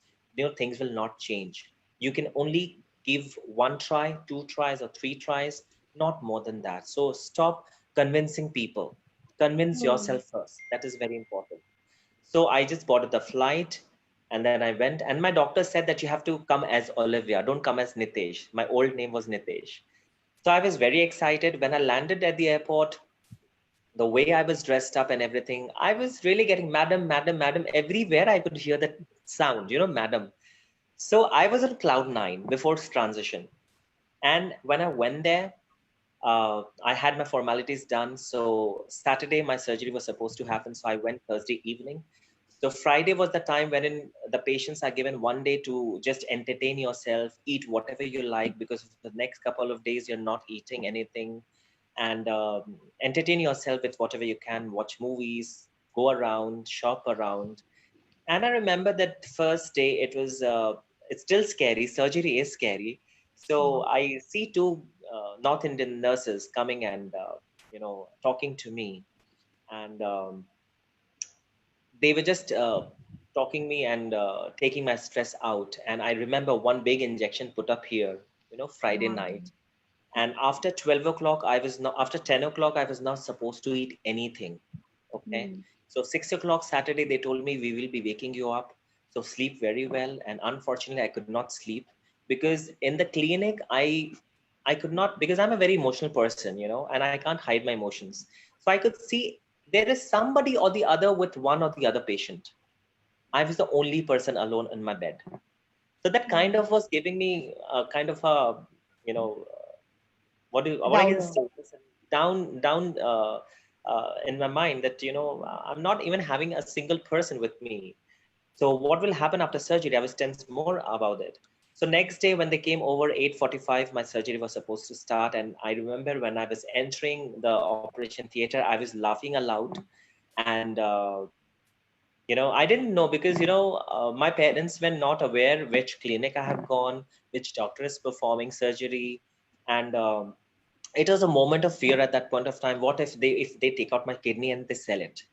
things will not change. You can only give one try, two tries, or three tries, not more than that. So stop convincing people. Convince Mm. yourself first. That is very important. So I just bought the flight and then I went. And my doctor said that you have to come as Olivia, don't come as Nitesh. My old name was Nitesh. So I was very excited. When I landed at the airport, the way I was dressed up and everything, I was really getting madam, madam, madam. Everywhere I could hear that sound, madam. So I was on cloud nine before transition. And when I went there, I had my formalities done. So Saturday, my surgery was supposed to happen. So I went Thursday evening. So Friday was the time wherein the patients are given one day to just entertain yourself, eat whatever you like, because for the next couple of days you're not eating anything, and entertain yourself with whatever you can. Watch movies, go around, shop around. And I remember that first day, it's still scary. Surgery is scary. So Mm. I see two North Indian nurses coming and, talking to me. And they were just talking me and taking my stress out. And I remember one big injection put up here, Friday Wow. night. And after 12 o'clock, after 10 o'clock, I was not supposed to eat anything. Okay. Mm. So 6 o'clock Saturday, they told me we will be waking you up. So sleep very well. And unfortunately, I could not sleep because in the clinic, I could not, because I'm a very emotional person, and I can't hide my emotions. So I could see there is somebody or the other with one or the other patient. I was the only person alone in my bed. So that kind Mm. of was giving me a kind of a, you know, what I can Downer. say down in my mind that I'm not even having a single person with me. So what will happen after surgery? I was tense more about it. So next day when they came over 8:45, my surgery was supposed to start, and I remember when I was entering the operation theater, I was laughing aloud, and I didn't know because my parents were not aware which clinic I have gone, which doctor is performing surgery, and it was a moment of fear at that point of time. What if they take out my kidney and they sell it,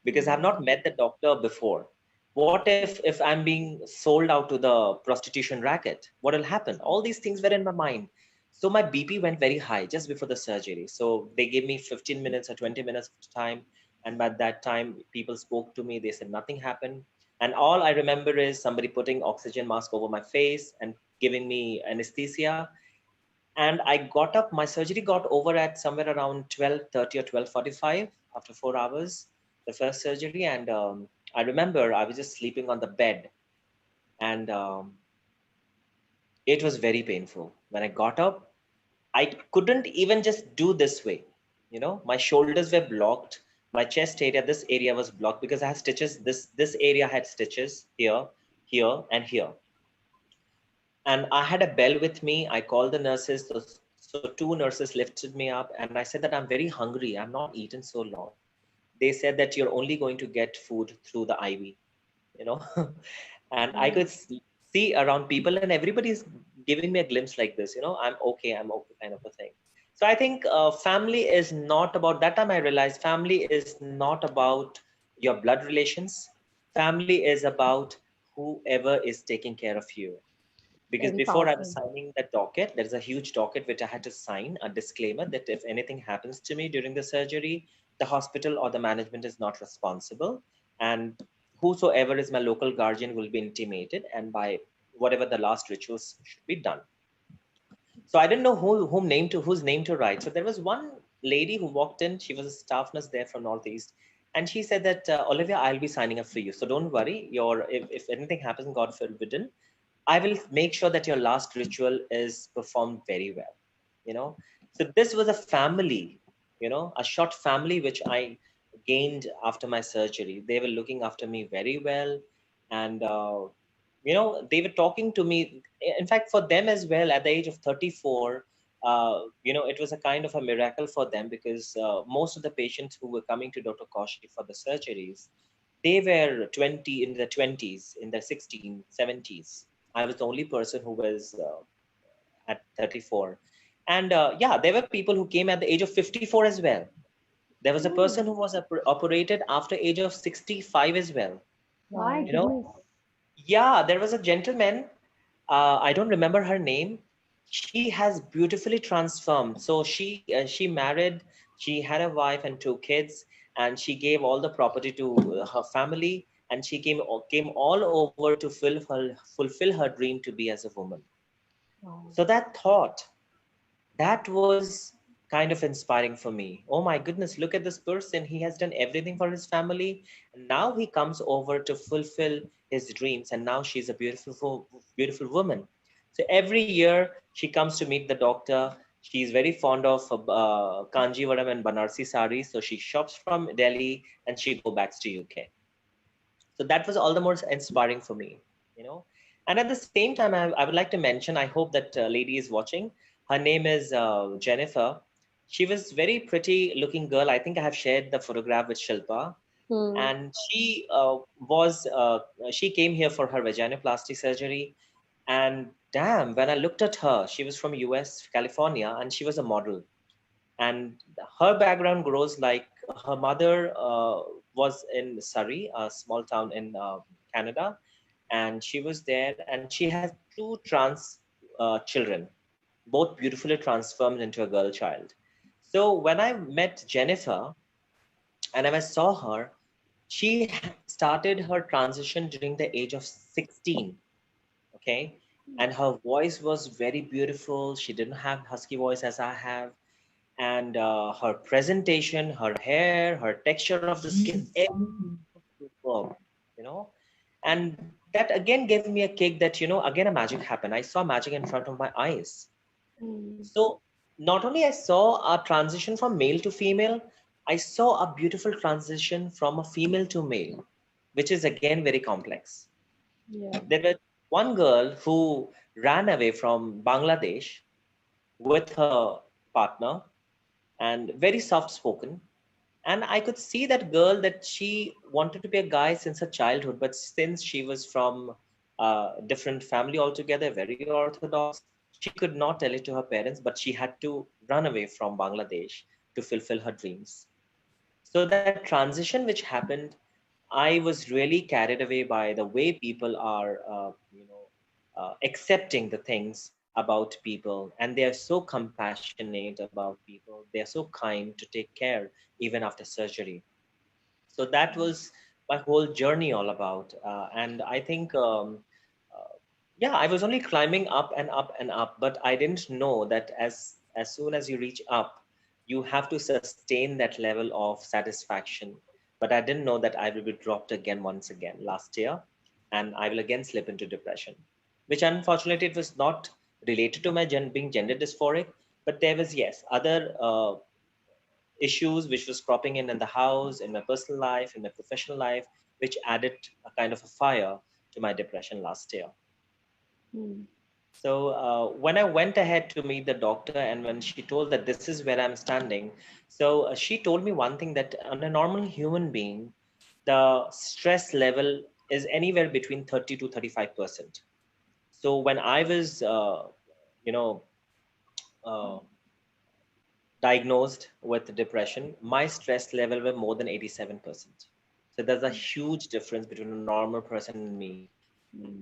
because I've Mm. not met the doctor before. What if I'm being sold out to the prostitution racket? What will happen? All these things were in my mind. So my BP went very high just before the surgery. So they gave me 15 minutes or 20 minutes of time, and by that time people spoke to me. They said nothing happened, and all I remember is somebody putting oxygen mask over my face and giving me anesthesia. And I got up. My surgery got over at somewhere around 12:30 or 12:45 after 4 hours, the first surgery. And I remember I was just sleeping on the bed, and it was very painful. When I got up, I couldn't even just do this way. My shoulders were blocked. My chest area, this area was blocked because I had stitches. This area had stitches here, here, and here. And I had a bell with me. I called the nurses. So two nurses lifted me up, and I said that I'm very hungry. I'm not eaten so long. They said that you're only going to get food through the IV, you know. And I could see around people, and everybody's giving me a glimpse like this, I'm okay, kind of a thing. So I think family is not about, that time I realized family is not about your blood relations. Family is about whoever is taking care of you. Because Very before I was powerful. signing the docket, there's a huge docket which I had to sign, a disclaimer that if anything happens to me during the surgery, the hospital or the management is not responsible. And whosoever is my local guardian will be intimated, and by whatever the last rituals should be done. So I didn't know whose name to write. So there was one lady who walked in. She was a staff nurse there from Northeast, and she said that Olivia, I'll be signing up for you. So don't worry. If anything happens, God forbid, I will make sure that your last ritual is performed very well. You know, so this was a family, a short family which I gained after my surgery. They were looking after me very well, and they were talking to me. In fact, for them as well, at the age of 34, it was a kind of a miracle for them, because most of the patients who were coming to Dr. Kaushik for the surgeries, they were 20 in their 20s, in their 16, 70s. I was the only person who was at 34. And yeah, there were people who came at the age of 54 as well. There was a person who was operated after age of 65 as well. My You Wow. know, goodness. yeah, there was a gentleman. I don't remember her name. She has beautifully transformed. So she married. She had a wife and two kids, and she gave all the property to her family. And she came all over to fulfill her dream to be as a woman. Wow. So that thought, that was kind of inspiring for me. Oh my goodness, look at this person. He has done everything for his family. And now he comes over to fulfill his dreams. And now she's a beautiful woman. So every year she comes to meet the doctor. She's very fond of Kanjivaram and Banarsi saris. So she shops from Delhi and she go back to UK. So that was all the more inspiring for me, you know. And at the same time, I would like to mention, I hope that lady is watching. Her name is Jennifer. She was very pretty looking girl. I think I have shared the photograph with Shilpa. Hmm. And she came here for her vaginoplasty surgery. And damn, when I looked at her, she was from US California, and she was a model. And her background grows like her mother was in Surrey, a small town in Canada, and she was there, and she has two trans children, both beautifully transformed into a girl child. So when I met Jennifer and I saw her, she started her transition during the age of 16. Okay, and her voice was very beautiful. She didn't have husky voice as I have, and her presentation, her hair, her texture of the skin, everything was superb, you know. And that again gave me a kick that, again a magic happened. I saw magic in front of my eyes. Mm. So not only I saw a transition from male to female, I saw a beautiful transition from a female to male, which is again very complex. Yeah. There was one girl who ran away from Bangladesh with her partner, and very soft spoken. And I could see that girl, that she wanted to be a guy since her childhood, but since she was from a different family altogether, very orthodox, she could not tell it to her parents, but she had to run away from Bangladesh to fulfill her dreams. So that transition which happened, I was really carried away by the way people are, accepting the things about people, and they are so compassionate about people. They are so kind to take care even after surgery. So that was my whole journey all about. And I think, yeah, I was only climbing up and up and up, but I didn't know that as soon as you reach up, you have to sustain that level of satisfaction. But I didn't know that I will be dropped again once again last year, and I will again slip into depression, which unfortunately it was not related to my being gender dysphoric, but there was, yes, other issues which was cropping in the house, in my personal life, in my professional life, which added a kind of a fire to my depression last year. Mm. So when I went ahead to meet the doctor, and when she told that this is where I'm standing, so she told me one thing, that on a normal human being, the stress level is anywhere between 30 to 35%. So when I was, you know, uh, diagnosed with depression, my stress level were more than 87%. So there's a huge difference between a normal person and me.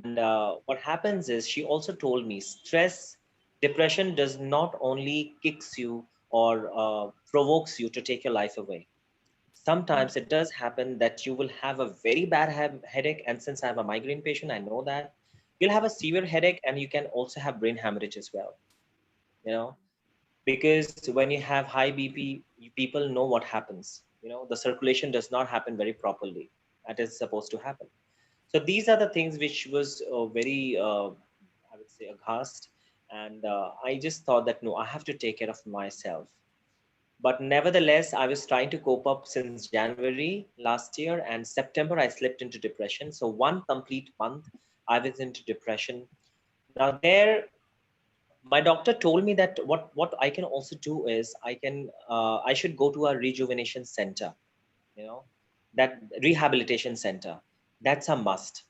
And what happens is, she also told me stress, depression does not only kicks you or provokes you to take your life away. Sometimes it does happen that you will have a very bad headache. And since I'm a migraine patient, I know that you'll have a severe headache, and you can also have brain hemorrhage as well. You know, because when you have high BP, people know what happens. The circulation does not happen very properly. That is supposed to happen. So these are the things which was very, I would say, aghast. And I just thought that, no, I have to take care of myself. But nevertheless, I was trying to cope up since January last year, and September I slipped into depression. So one complete month I was into depression. Now there, my doctor told me that what I can also do is, I should go to a rejuvenation center, you know, that rehabilitation center. That's a must.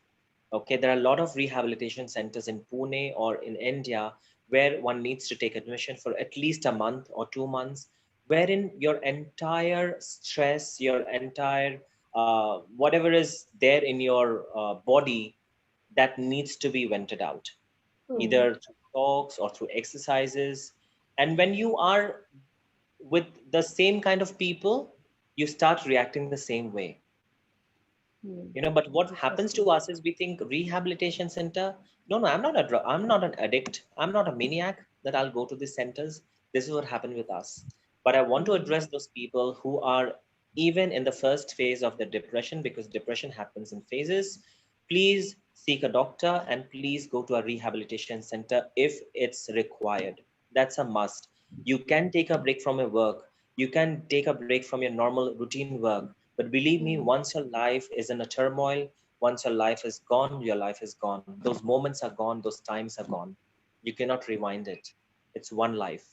Okay, there are a lot of rehabilitation centers in Pune or in India where one needs to take admission for at least a month or 2 months, wherein your entire stress, your entire whatever is there in your body, that needs to be vented out, Hmm. either through talks or through exercises. And when you are with the same kind of people, you start reacting the same way. Hmm. But what happens to Interesting. us is, we think rehabilitation center. No, I'm not I'm not an addict, I'm not a maniac that I'll go to these centers. This is what happened with us. But I want to Hmm. address those people who are even in the first phase of the depression, because depression happens in phases. Please seek a doctor, and please go to a rehabilitation center if it's required. That's a must. You can take a break from your work, you can take a break from your normal routine work, but believe me, Hmm. once your life is in a turmoil, once your life is gone, your life is gone. Those moments are gone, those times are gone. You cannot rewind it. It's one life.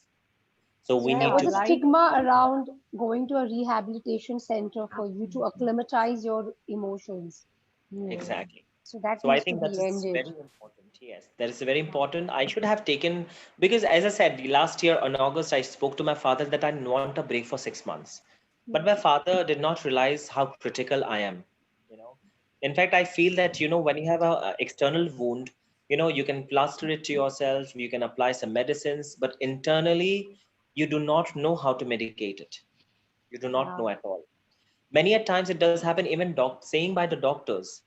So So we there need was to, a Life. stigma around going to a rehabilitation center for you to acclimatize your emotions. Hmm. exactly. So that So I needs to think that be is ended. very important. Yes, that is very important. I should have taken, because as I said, the last year in August, I spoke to my father that I want a break for 6 months. But my father did not realize how critical I am. You know, in fact, I feel that, when you have a external wound, you can plaster it to yourself, you can apply some medicines, but internally, you do not know how to medicate it. You do not know Yeah. at all. Many a times it does happen, even saying by the doctors,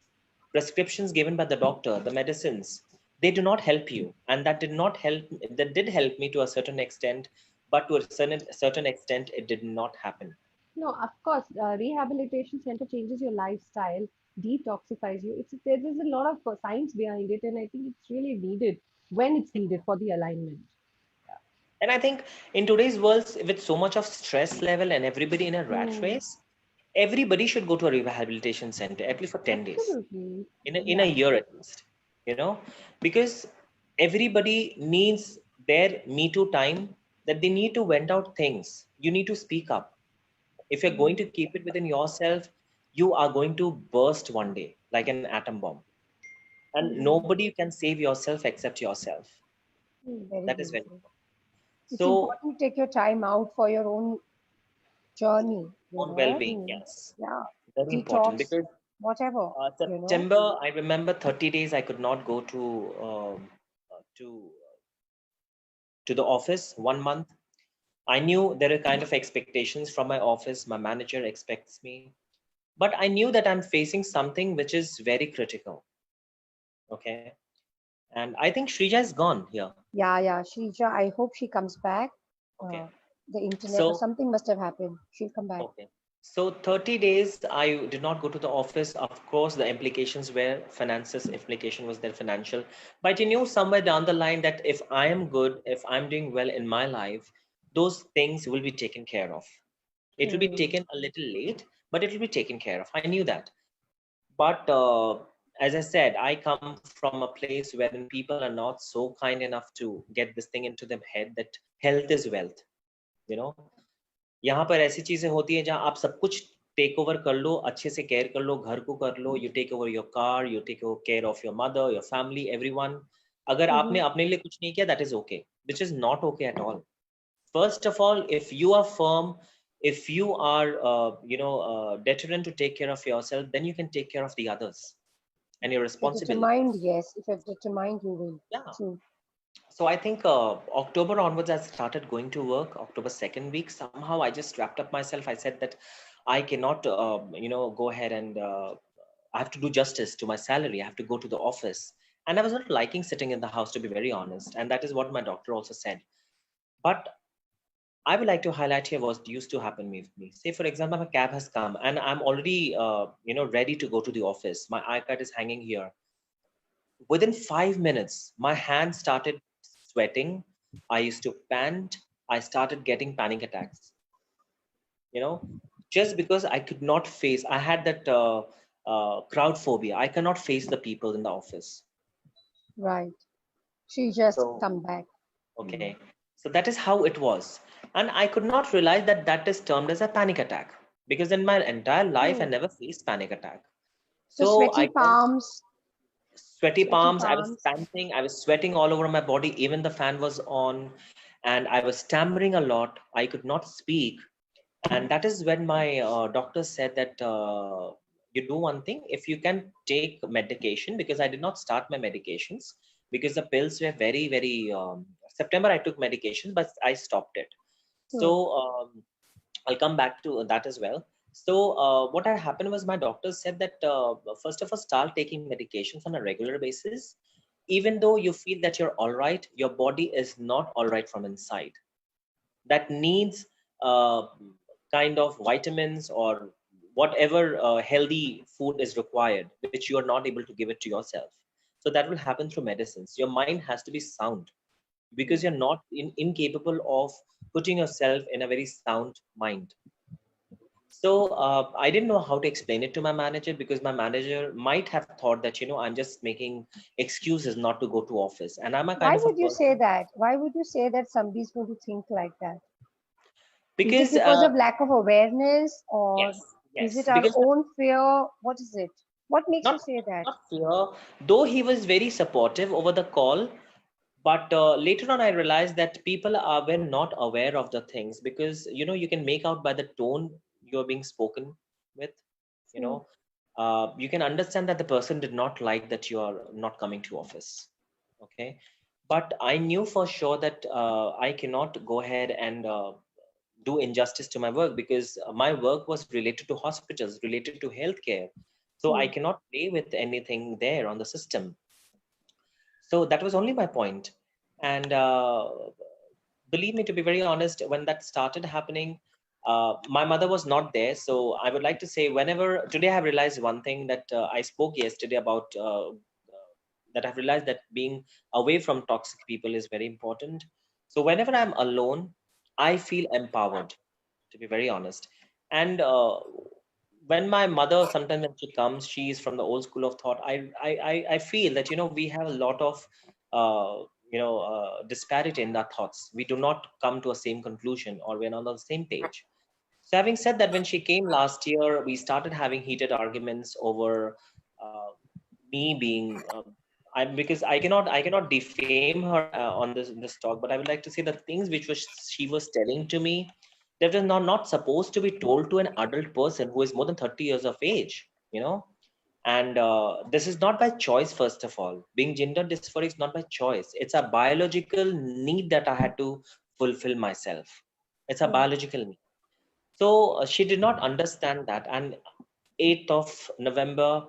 prescriptions given by the doctor, the medicines, they do not help you. And that did not help, that did help me to a certain extent, but to a certain extent, it did not happen. No, of course, rehabilitation center changes your lifestyle, detoxifies you. There is a lot of science behind it, and I think it's really needed when it's needed for the alignment. And I think in today's world, with so much of stress level and everybody in a rat Hmm. race, everybody should go to a rehabilitation center at least for 10 days, Absolutely. in a Yeah. year at least, because everybody needs their me too time, that they need to vent out things. You need to speak up. If you're going to keep it within yourself, you are going to burst one day like an atom bomb. And Hmm. nobody can save yourself except yourself. Hmm. Very That is very beautiful. important. It's So, important to take your time out for your own journey, on well-being, Hmm. yes, Yeah. very important. Detox, Because whatever, September, I remember 30 days I could not go to the office. 1 month, I knew there are kind of expectations from my office. My manager expects me, but I knew that I'm facing something which is very critical. Okay, and I think Shrija is gone here. Yeah, yeah. Shrija, I hope she comes back. Okay, Uh, the internet or so something must have happened. She'll come back. okay, so 30 days I did not go to the office. Of course, the implications were finances. Implication was their financial, but you knew somewhere down the line that if I am good, if I'm doing well in my life, those things will be taken care of. It will be Hmm. taken a little late, but it will be taken care of. I knew that. But as I said, I come from a place wherein people are not so kind enough to get this thing into their head that health is wealth. You know, यहाँ पर ऐसी चीजें होती हैं जहाँ आप सब कुछ टेक ओवर कर लो, अच्छे से केयर कर लो, घर को कर लो, you take over your car, you take over care of your mother, your family, everyone. अगर Mm-hmm. आपने अपने लिए कुछ नहीं किया, that is okay, which is not okay at all. First of all, if you are firm, if you are determined to take care of yourself, then you can take care of the others and your If you're responsibility. determined, yes. If you're determined, you will. Yeah. True. So I think October onwards, I started going to work. October second week, somehow I just wrapped up myself. I said that I cannot, go ahead and I have to do justice to my salary. I have to go to the office. And I was not liking sitting in the house, to be very honest. And that is what my doctor also said. But I would like to highlight here what used to happen with me. Say, for example, my cab has come and I'm already, ready to go to the office. My iPad is hanging here. Within 5 minutes, my hands started sweating. I used to pant. I started getting panic attacks, you know, just because I could not face, I had that crowd phobia. I cannot face the people in the office. Right. She just So, come back. okay. So that is how it was. And I could not realize that that is termed as a panic attack because in my entire life, I Hmm. never faced panic attack. So So sweaty I went palms, sweaty sweaty palms. I was palms. panting. I was sweating all over my body. Even the fan was on. And I was stammering a lot. I could not speak. And that is when my doctor said that you do one thing. If you can take medication, because I did not start my medications because the pills were very, very. September, I took medication, but I stopped it. Hmm. So I'll come back to that as well. So what had happened was my doctor said that first of all, start taking medications on a regular basis. Even though you feel that you're all right, your body is not all right from inside. That needs uh, kind of vitamins or whatever healthy food is required, which you are not able to give it to yourself. So that will happen through medicines. Your mind has to be sound because you're not incapable of putting yourself in a very sound mind. So I didn't know how to explain it to my manager because my manager might have thought that, I'm just making excuses not to go to office. And I'm a kind Why of a would you say person that? Why would you say that somebody's going to think like that? Is it because, because of lack of awareness, or yes, is it yes, our because own fear? What is it? What makes you not, say that? not fear, though he was very supportive over the call. But later on, I realized that people were not aware of the things because, you can make out by the tone you're being spoken with, you True. know, you can understand that the person did not like that you are not coming to office. Okay. But I knew for sure that I cannot go ahead and do injustice to my work because my work was related to hospitals, related to healthcare. So I True. cannot play with anything there on the system. So that was only my point. And believe me, to be very honest, when that started happening, my mother was not there. So I would like to say, whenever today I have realized one thing that I spoke yesterday about, that I've realized that being away from toxic people is very important. So whenever I'm alone, I feel empowered, to be very honest. And when my mother, sometimes when she comes, she is from the old school of thought. I feel that, we have a lot of disparity in our thoughts. We do not come to a same conclusion or we're not on the same page. So having said that, when she came last year, we started having heated arguments over me being. Because I cannot defame her on this talk, but I would like to say the things which was she was telling to me that was not supposed to be told to an adult person who is more than 30 years of age. And this is not by choice. First of all, being gender dysphoric is not by choice. It's a biological need that I had to fulfill myself. It's a Hmm. biological need. So she did not understand that. And 8th of November,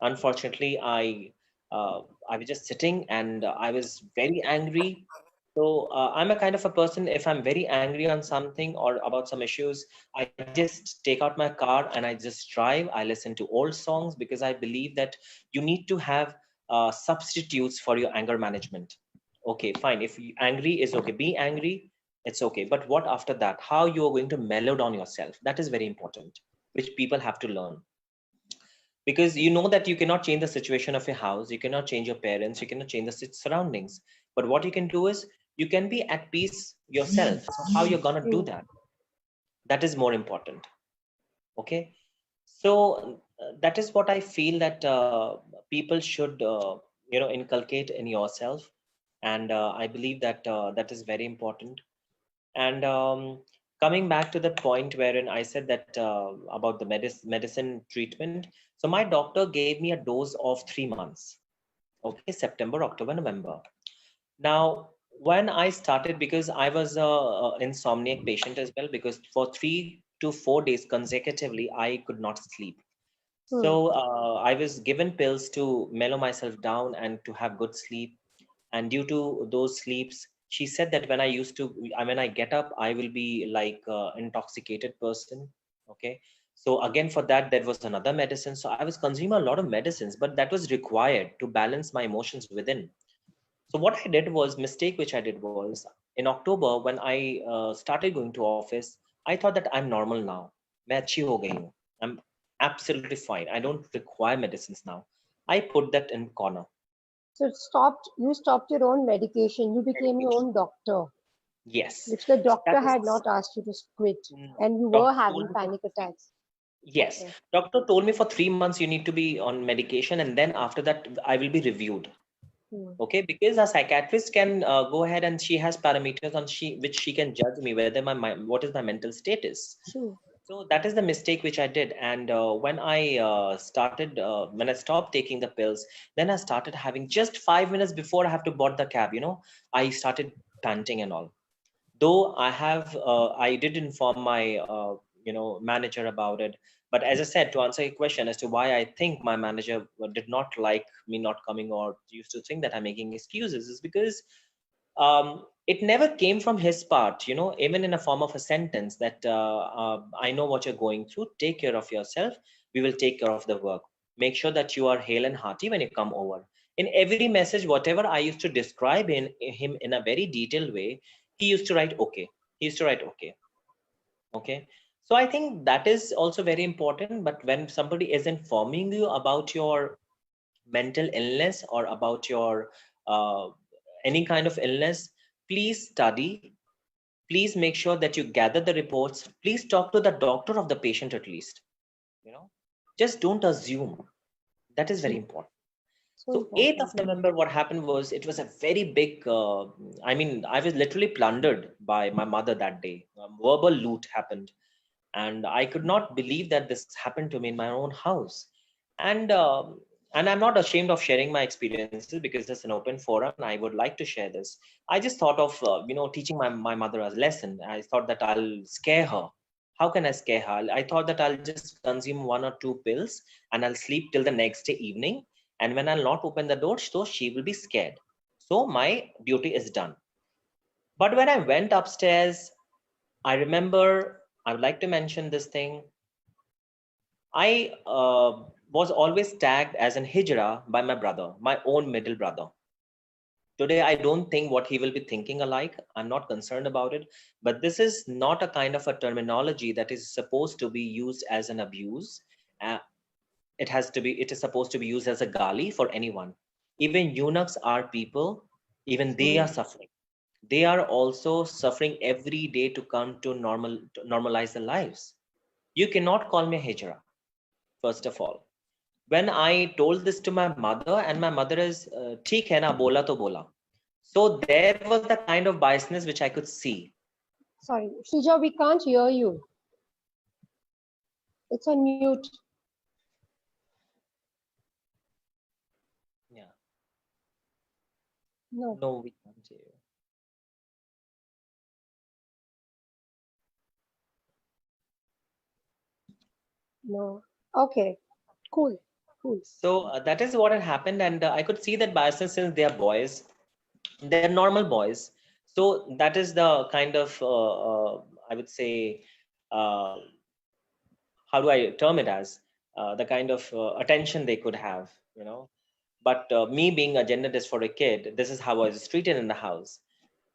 unfortunately, I was just sitting and I was very angry. So I'm a kind of a person, if I'm very angry on something or about some issues, I just take out my car and I just drive. I listen to old songs because I believe that you need to have substitutes for your anger management. Okay, fine. If you angry is okay, be angry, it's okay. But what after that? How you are going to mellow down yourself? That is very important, which people have to learn. because you know that you cannot change the situation of your house, you cannot change your parents, you cannot change the surroundings, but what you can do is you can be at peace yourself. So how you're going to do True. that? That is more important. Okay. So that is what I feel that people should inculcate in yourself, and I believe that that is very important. And coming back to the point wherein I said that about the medicine treatment, so my doctor gave me a dose of 3 months. Okay, September, October, November. Now, when I started, because I was a insomniac patient as well, because for 3 to 4 days consecutively, I could not sleep. Hmm. So I was given pills to mellow myself down and to have good sleep. And due to those sleeps, she said that when I get up, I will be like intoxicated person. Okay. So again, for that, there was another medicine. So I was consuming a lot of medicines, but that was required to balance my emotions within. So what I did was mistake which I did was in October when I started going to office, I thought that I'm normal now. मैं अच्छी हो गई हूँ. I'm absolutely fine. I don't require medicines now. I put that in corner. So you stopped your own medication. You became your Medication. own doctor, Yes. which the So that doctor had is not asked you to quit, no. and you were Doctor having told me for panic attacks. yes. Okay. Doctor told me for 3 months you need to be on medication, and then after that I will be reviewed. Hmm. Okay, because a psychiatrist can go ahead and she has parameters on she which she can judge me whether what is my mental status. True. So that is the mistake which I did. And when I when I stopped taking the pills, then I started having just 5 minutes before I have to board the cab. I started panting and all. Though I did inform my manager about it. But as I said, to answer your question as to why I think my manager did not like me not coming or used to think that I'm making excuses is because it never came from his part, even in a form of a sentence that I know what you're going through. Take care of yourself. We will take care of the work. Make sure that you are hale and hearty when you come over. In every message, whatever I used to describe in him in a very detailed way, he used to write okay. He used to write okay. Okay. So I think that is also very important. But when somebody is informing you about your mental illness or about your uh, any kind of illness, please study. Please make sure that you gather the reports. Please talk to the doctor of the patient at least. you know just don't assume. That is very True. important. So So 8th important. of November, what happened was it was a very big I mean, I was literally plundered by my mother that day. Verbal loot happened, and I could not believe that this happened to me in my own house. And um, and I'm not ashamed of sharing my experiences because it's an open forum and I would like to share this. I just thought of teaching my mother a lesson. I thought that I'll scare her. How can I scare her? I thought that I'll just consume 1 or 2 pills and I'll sleep till the next day evening, and when I'll not open the door, so she will be scared. So my duty is done. But when I went upstairs, I remember, I would like to mention this thing. I was always tagged as an hijra by my brother, my own middle brother. Today, I don't think what he will be thinking alike. I'm not concerned about it. But this is not a kind of a terminology that is supposed to be used as an abuse. Uh, it is supposed to be used as a gali for anyone. Even eunuchs are people, even they are Hmm. suffering. They are also suffering every day to come to normalize their lives. You cannot call me a hijra, first of all. When I told this to my mother, and my mother is ठीक है ना, bola to bola. So there was the kind of biasness which I could see. Sorry, Shrija, we can't hear you. It's on mute. Yeah, No, no, we can't hear you. no. Okay, cool, cool. So that is what had happened, and I could see that biasness since they are boys, they're normal boys. So that is the kind of I would say, uh, how do I term it as, the kind of attention they could have, you know. But me being a gender dysphoric kid, this is how I was treated in the house.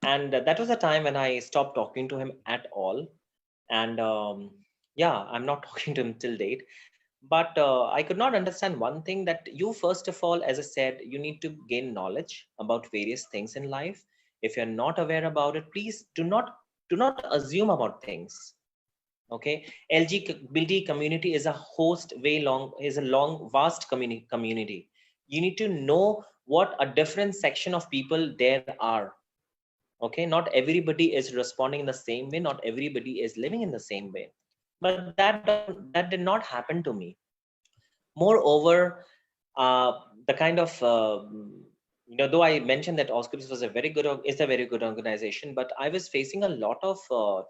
And that was a time when I stopped talking to him at all. And yeah, I'm not talking to him till date. But I could not understand one thing, that you, first of all, as I said, you need to gain knowledge about various things in life. If you're not aware about it, please do not assume about things. Okay, LGBT community is a host way long is a long vast community. You need to know what a different section of people there are. Okay, not everybody is responding in the same way, not everybody is living in the same way. But that did not happen to me. Moreover, the kind of though I mentioned that Oscars was a very good is a very good organization, but I was facing a lot of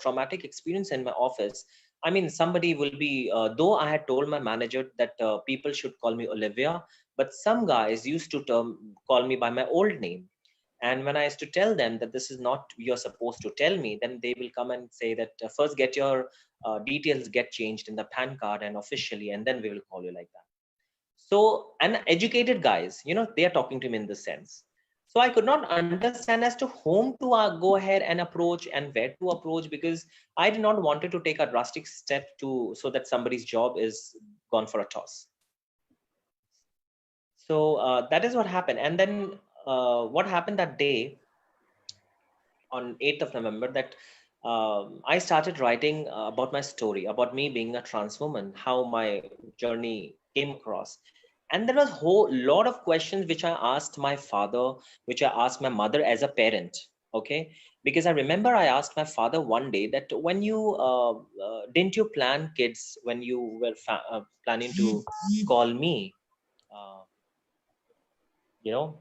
traumatic experience in my office. I mean, somebody will be though I had told my manager that people should call me Olivia, but some guys used to call me by my old name. And when I used to tell them that this is not you're supposed to tell me, then they will come and say that first get your details get changed in the PAN card and officially, and then we will call you like that. So, and educated guys, they are talking to me in this sense. So I could not understand as to whom to go ahead and approach and where to approach, because I did not wanted to take a drastic step to so that somebody's job is gone for a toss. So that is what happened. And then what happened that day on 8th of November, that I started writing about my story, about me being a trans woman, how my journey came across. And there was a whole lot of questions which I asked my father, which I asked my mother as a parent. Okay. Because I remember I asked my father one day that when you didn't you plan kids when you were planning to call me, uh, you know,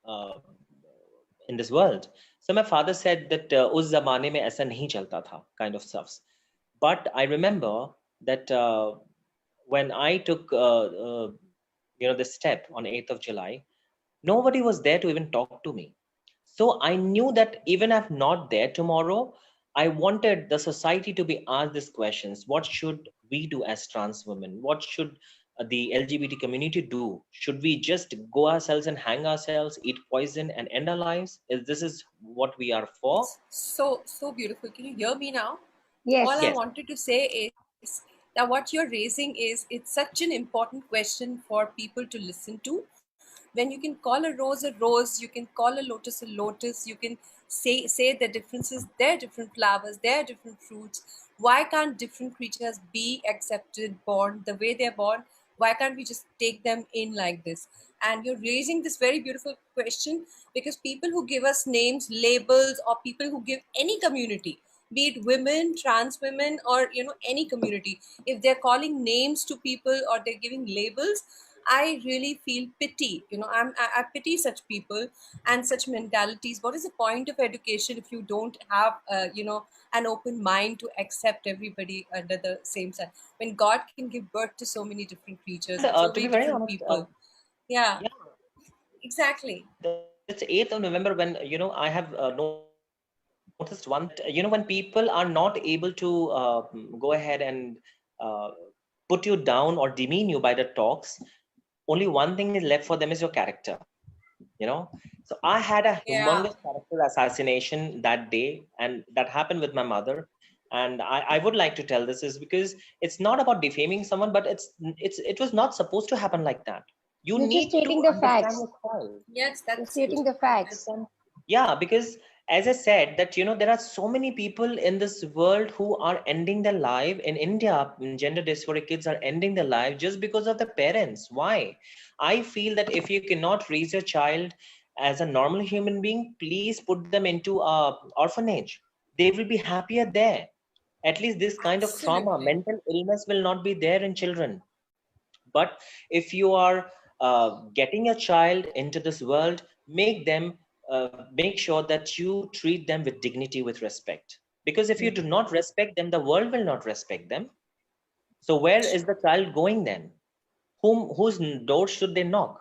uh, in this world. So my father said that उस जमाने में ऐसा नहीं चलता था, kind of stuffs. But I remember that when I took this step on 8th of July, nobody was there to even talk to me. So I knew that even if I'm not there tomorrow, I wanted the society to be asked these questions. What should we do as trans women? What should the LGBT community do? Should we just go ourselves and hang ourselves, eat poison, and end our lives? Is this is what we are for? So beautiful. Can you hear me now? All Yes. I Yes. wanted to say is that what you're raising is it's such an important question for people to listen to. When you can call a rose, you can call a lotus, you can say the differences, they're different flowers, they're different fruits. Why can't different creatures be accepted, born the way they're born? Why can't we just take them in like this? And you're raising this very beautiful question because people who give us names, labels, or people who give any community, be it women, trans women, or any community, if they're calling names to people or they're giving labels, I really feel pity. I pity such people and such mentalities. What is the point of education if you don't have, an open mind to accept everybody under the same sun? When God can give birth to so many different creatures And and so to be many very different honest, people. Yeah, yeah, exactly. that's 8th of November when I have noticed one thing that when people are not able to go ahead and uh, put you down or demean you by the talks, only one thing is left for them is your character. you know so I had a Yeah. humongous character assassination that day, and that happened with my mother. And I would like to tell this is because it's not about defaming someone, but it was not supposed to happen like that. You You're just need to stating the understand facts. your child. Yes, You're that's stating the You need to facts. understand. Yeah, because as I said that there are so many people in this world who are ending their life in India. Gender dysphoric kids are ending their life just because of the parents. Why? I feel that if you cannot raise your child as a normal human being, please put them into a orphanage. They will be happier there. At least this kind of trauma, absolutely. mental illness will not be there in children. But if you are getting a child into this world, make sure that you treat them with dignity, with respect. Because if you do not respect them, the world will not respect them. So where is the child going then? Whose door should they knock?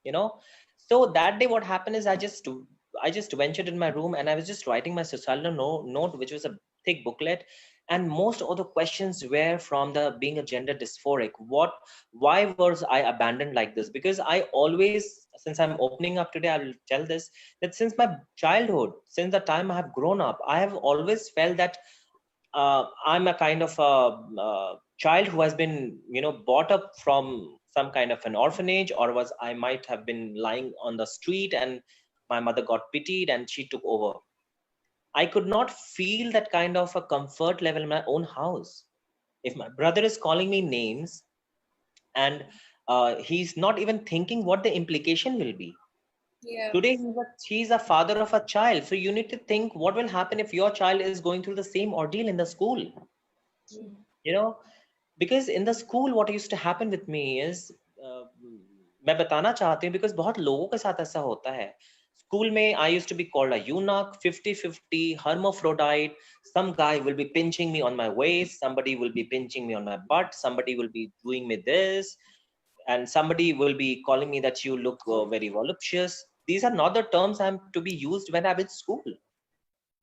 you know so that day what happened is I just ventured in my room, and I was just writing my societal note, which was a thick booklet. And most of the questions were from the being a gender dysphoric. Why was I abandoned like this? Because I always, since I'm opening up today, I'll tell this, that since my childhood, since the time I have grown up, I have always felt that I'm a kind of a child who has been, brought up from some kind of an orphanage, or was I might have been lying on the street, and my mother got pitied and she took over. I could not feel that kind of a comfort level in my own house. If my brother is calling me names, and he's not even thinking what the implication will be. Yeah. Today, he's a father of a child. So you need to think what will happen if your child is going through the same ordeal in the school. You know, because in the school, what used to happen with me is, uh, मैं बताना चाहती हूँ because बहुत लोगों के साथ ऐसा होता है. School में I used to be called a eunuch, 50-50, hermaphrodite. Some guy will be pinching me on my waist, somebody will be pinching me on my butt, somebody will be doing me this, and somebody will be calling me that you look very voluptuous. These are not the terms I'm to be used when I'm in school.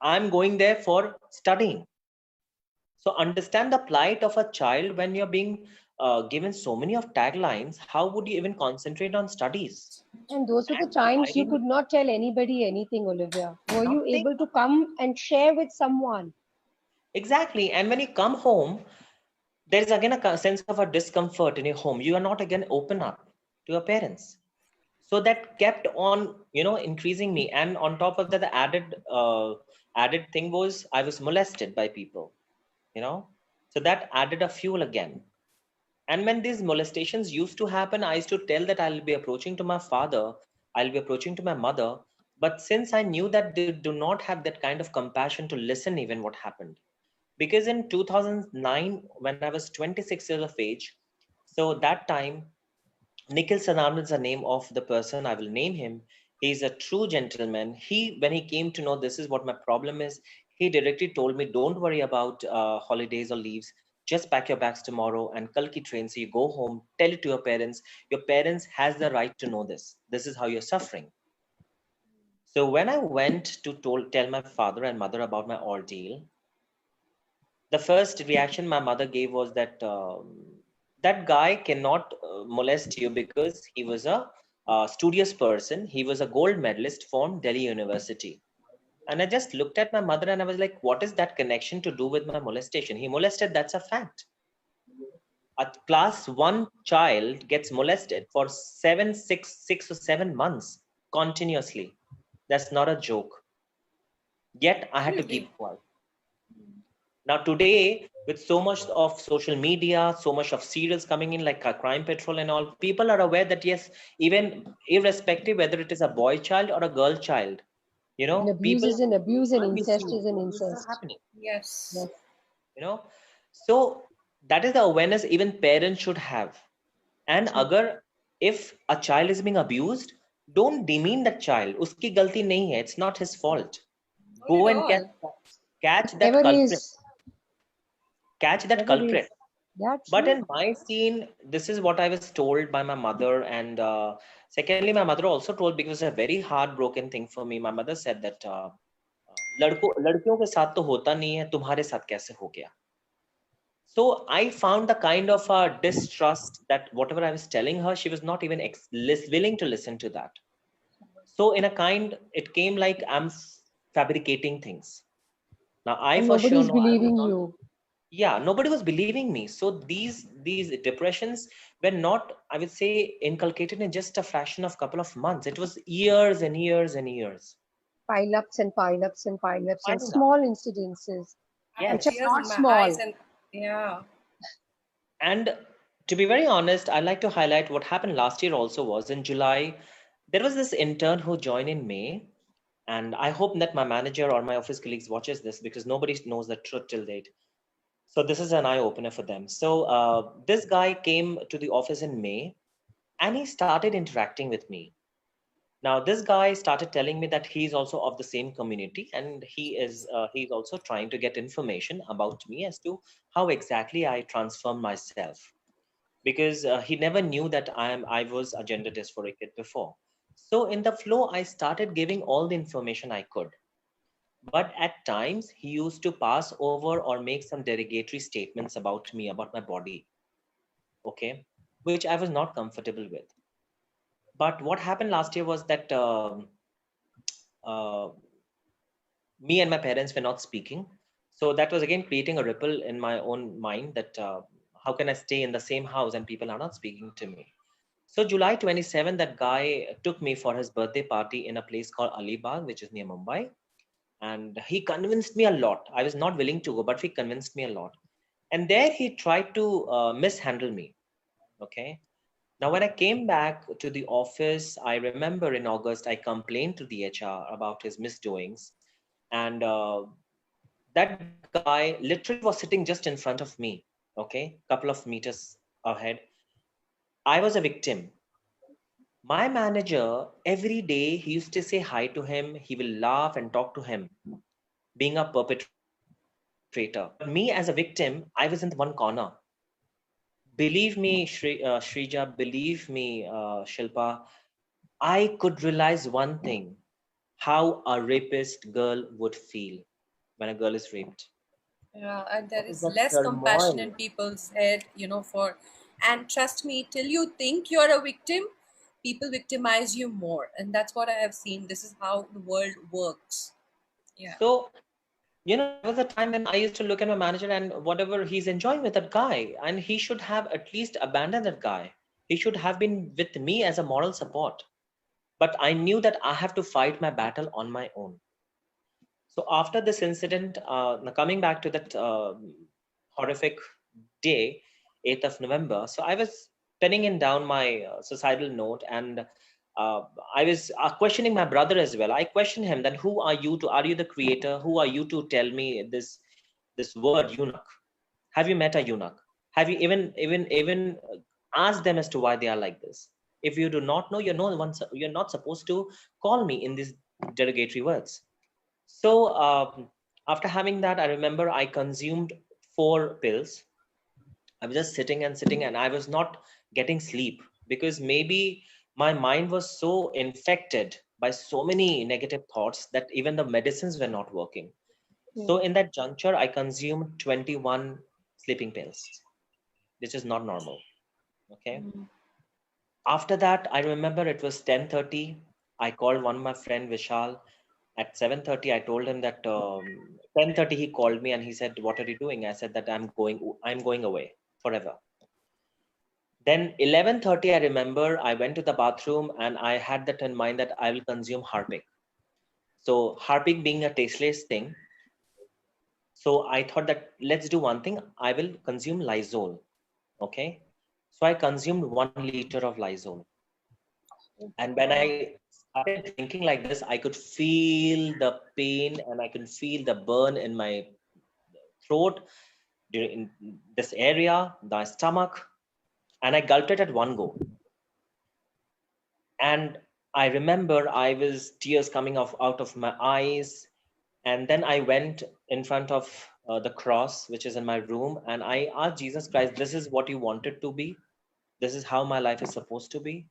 I'm going there for studying. So understand the plight of a child when you're being given so many of taglines. How would you even concentrate on studies? And those were the And times you I could not tell anybody anything, Olivia. Were you nothing able to come and share with someone? exactly. And when you come home, there is again a sense of a discomfort in your home. You are not again open up to your parents. So that kept on, increasing me. And on top of that, the added thing was I was molested by people. You know, so that added a fuel again. And when these molestations used to happen, I used to tell that I'll be approaching to my father, I'll be approaching to my mother. But since I knew that they do not have that kind of compassion to listen, even what happened. Because in 2009, when I was 26 years of age, so that time, Nikhil Sadanand is the name of the person. I will name him. He's a true gentleman. When he came to know this is what my problem is, he directly told me, "Don't worry about holidays or leaves. Just pack your bags tomorrow and kal ki train. So you go home, tell it to your parents. Your parents has the right to know this. This is how you're suffering." So when I went to tell my father and mother about my ordeal, the first reaction my mother gave was that that guy cannot molest you because he was a studious person. He was a gold medalist from Delhi University. And I just looked at my mother and I was like, what is that connection to do with my molestation? He molested, that's a fact. A class one child gets molested for 6 or 7 months continuously. That's not a joke. Yet I had to Absolutely. keep quiet. Now today, with so much of social media, so much of serials coming in like Crime Patrol and all, people are aware that yes, even irrespective whether it is a boy child or a girl child, And abuse people is an abuse and can't be incest seen. is an Abuses are incest. happening. Yes. Yes. You know, so that is the awareness even parents should have. And True. agar if a child is being abused, don't demean that child. Uski galti nahi hai. It's not his fault. Not Go at and all. catch that Never culprit. is. Catch that Never is. culprit. Yeah, But true. in my scene, this is what I was told by my mother. And secondly, my mother also told, because it's a very heartbroken thing for me. My mother said that लड़कियों के साथ तो होता नहीं है, तुम्हारे साथ कैसे हो गया? So I found the kind of distrust that whatever I was telling her, she was not even willing to listen to that. So in a kind, it came like I'm fabricating things. Now I And for sure nobody's know I was believing not. you. Yeah, nobody was believing me. So these depressions were not, I would say, inculcated in just a fraction of couple of months. It was years and years and years. Pile ups and pile ups and pile ups and Piling up. small incidences, I have which are Yes. tears not in my eyes, small. and yeah. And to be very honest, I'd like to highlight what happened last year also was in July. There was this intern who joined in May. And I hope that my manager or my office colleagues watches this because nobody knows the truth till date. So this is an eye opener for them. So this guy came to the office in May and he started interacting with me. Now this guy started telling me that he's also of the same community and he's also trying to get information about me as to how exactly I transform myself, because he never knew that I was a gender dysphoric kid before. So in the flow, I started giving all the information I could. But at times, he used to pass over or make some derogatory statements about me, about my body, okay, which I was not comfortable with. But what happened last year was that uh, me and my parents were not speaking. So that was again creating a ripple in my own mind that how can I stay in the same house and people are not speaking to me. So July 27, that guy took me for his birthday party in a place called Alibag, which is near Mumbai. And he convinced me a lot. I was not willing to go, but he convinced me a lot. And there he tried to mishandle me. Okay. Now, when I came back to the office, I remember in August, I complained to the HR about his misdoings. And that guy literally was sitting just in front of me, okay, couple of meters ahead. I was a victim. My manager, every day, he used to say hi to him. He will laugh and talk to him, being a perpetrator. But me as a victim, I was in the one corner. Believe me, Shrija, believe me, Shilpa, I could realize one thing, how a rapist girl would feel when a girl is raped. Yeah, and there What is is that less compassion turmoil? in people's head, for, and trust me, till you think you're a victim, people victimize you more. And that's what I have seen. This is how the world works. Yeah. So, there was a time when I used to look at my manager and whatever he's enjoying with that guy, and he should have at least abandoned that guy. He should have been with me as a moral support. But I knew that I have to fight my battle on my own. So after this incident, now coming back to that horrific day, 8th of November, so I was penning in down my societal note, and uh, I was questioning my brother as well. I questioned him that who are you to, are you the creator? Who are you to tell me this word eunuch? Have you met a eunuch? Have you even asked them as to why they are like this? If you do not know, you're not supposed to call me in these derogatory words. So after having that, I remember I consumed 4 pills. I was just sitting and sitting, and I was not getting sleep because maybe my mind was so infected by so many negative thoughts that even the medicines were not working. So Hmm. in that juncture, I consumed 21 sleeping pills, which is not normal. Okay. After that, I remember it was 10:30. I called one of my friend Vishal. At 7:30, I told him that 10:30 he called me and he said, "What are you doing?" I said that I'm going away forever. Then 11:30, I remember I went to the bathroom and I had that in mind that I will consume Harpic. So Harpic being a tasteless thing, so I thought that let's do one thing. I will consume Lysol. Okay. So I consumed 1 liter of Lysol. And when I started drinking like this, I could feel the pain and I could feel the burn in my throat, in this area, the stomach, and I gulped it at one go. And I remember I was tears coming off out of my eyes. And then I went in front of the cross, which is in my room, and I asked Jesus Christ, "This is what you wanted to be. This is how my life is supposed to be.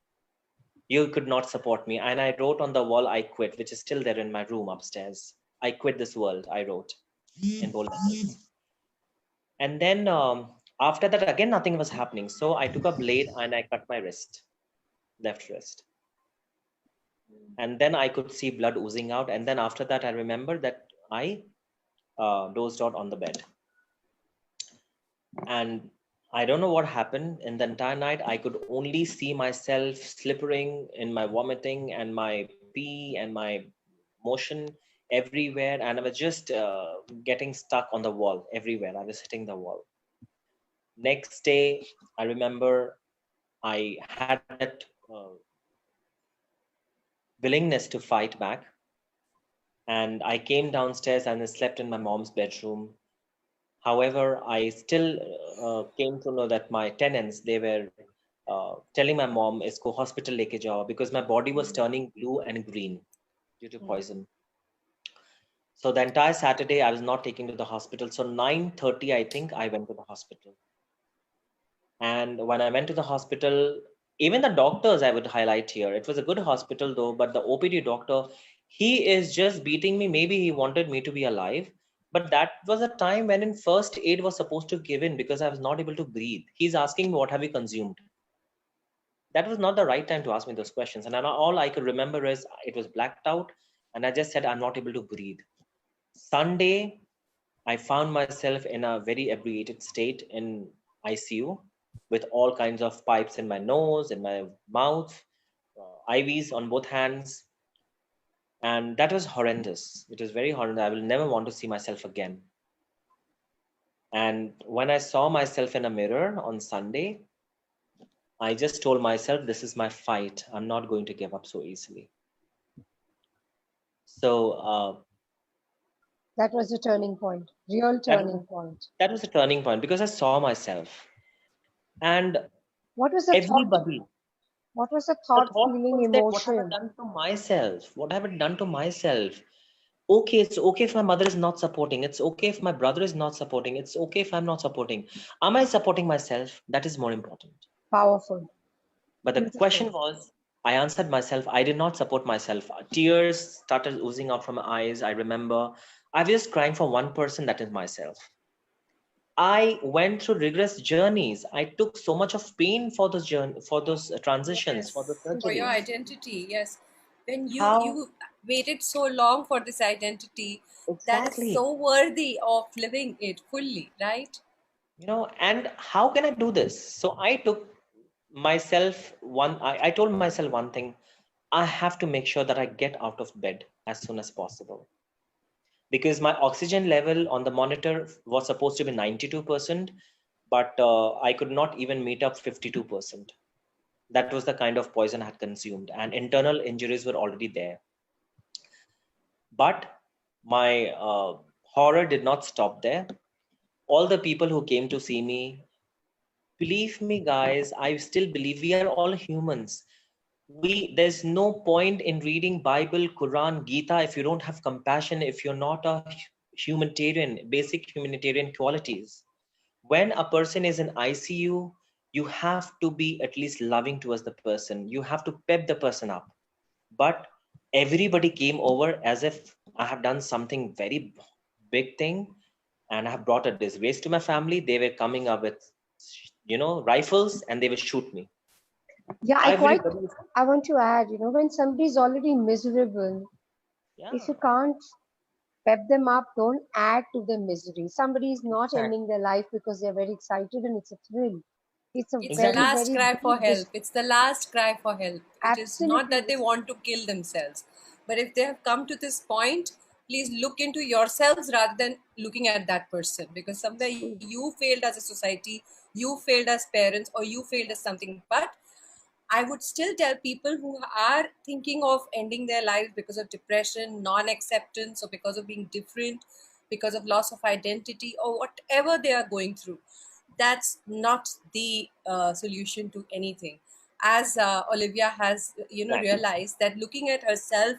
You could not support me." And I wrote on the wall, "I quit," which is still there in my room upstairs. "I quit this world," I wrote in bold letters. And then after that, again, nothing was happening. So I took a blade and I cut my wrist, left wrist. And then I could see blood oozing out. And then after that, I remember that I dozed out on the bed. And I don't know what happened in the entire night. I could only see myself slippering in my vomiting and my pee and my motion everywhere. And I was just getting stuck on the wall everywhere. I was hitting the wall. Next day, I remember I had that willingness to fight back. And I came downstairs and I slept in my mom's bedroom. However, I still came to know that my tenants, they were telling my mom, "Isko hospital leke jao," because my body was turning blue and green due to poison. So the entire Saturday, I was not taken to the hospital. So 9:30, I think I went to the hospital. And when I went to the hospital, even the doctors, I would highlight here, it was a good hospital though, but the OPD doctor, he is just beating me. Maybe he wanted me to be alive. But that was a time when in first aid was supposed to give in because I was not able to breathe. He's asking me, "What have you consumed?" That was not the right time to ask me those questions. And all I could remember is it was blacked out. And I just said, "I'm not able to breathe." Sunday, I found myself in a very abbreviated state in ICU with all kinds of pipes in my nose, in my mouth, IVs on both hands. And that was horrendous. It was very horrendous. I will never want to see myself again. And when I saw myself in a mirror on Sunday, I just told myself, this is my fight. I'm not going to give up so easily. So That was a turning point, real that was, turning point. that was a turning point because I saw myself. And What was the thought? everybody, What was the the thought, thought feeling, was that, what have I emotion? done to myself? What have I done to myself? Okay, it's okay if my mother is not supporting. It's okay if my brother is not supporting. It's okay if I'm not supporting. Am I supporting myself? That is more important. Powerful, But the beautiful. question was, I answered myself, I did not support myself. Tears started oozing out from my eyes. I remember I was just crying for one person, that is myself. I went through rigorous journeys. I took so much of pain for those journey, for those transitions, for the Yes, for your surgeries. identity. Yes, when How you waited so long for this identity, that is exactly, so worthy of living it fully, right? and how can I do this? So I took myself I told myself one thing. I have to make sure that I get out of bed as soon as possible because my oxygen level on the monitor was supposed to be 92%, but I could not even meet up 52%. That was the kind of poison I had consumed, and internal injuries were already there. But my horror did not stop there. All the people who came to see me, believe me, guys, I still believe we are all humans. There's no point in reading Bible, Quran, Gita if you don't have compassion, if you're not a humanitarian, basic humanitarian qualities. When a person is in ICU, you have to be at least loving towards the person. You have to pep the person up. But everybody came over as if I have done something very big thing and I have brought a disgrace to my family. They were coming up with, rifles and they will shoot me. Yeah, Everybody, I want to add, when somebody is already miserable, yeah, if you can't pep them up, don't add to the misery. Somebody is not exactly, ending their life because they're very excited and it's a thrill. It's a It's the very, exactly, last very cry for deep, help. It's the last cry for help. It is not absolutely, that they want to kill themselves. But if they have come to this point, please look into yourselves rather than looking at that person. Because somewhere you failed as a society, you failed as parents, or you failed as something. But I would still tell people who are thinking of ending their lives because of depression, non acceptance, or because of being different, because of loss of identity, or whatever they are going through, that's not the solution to anything. As Olivia has, exactly. realized that looking at herself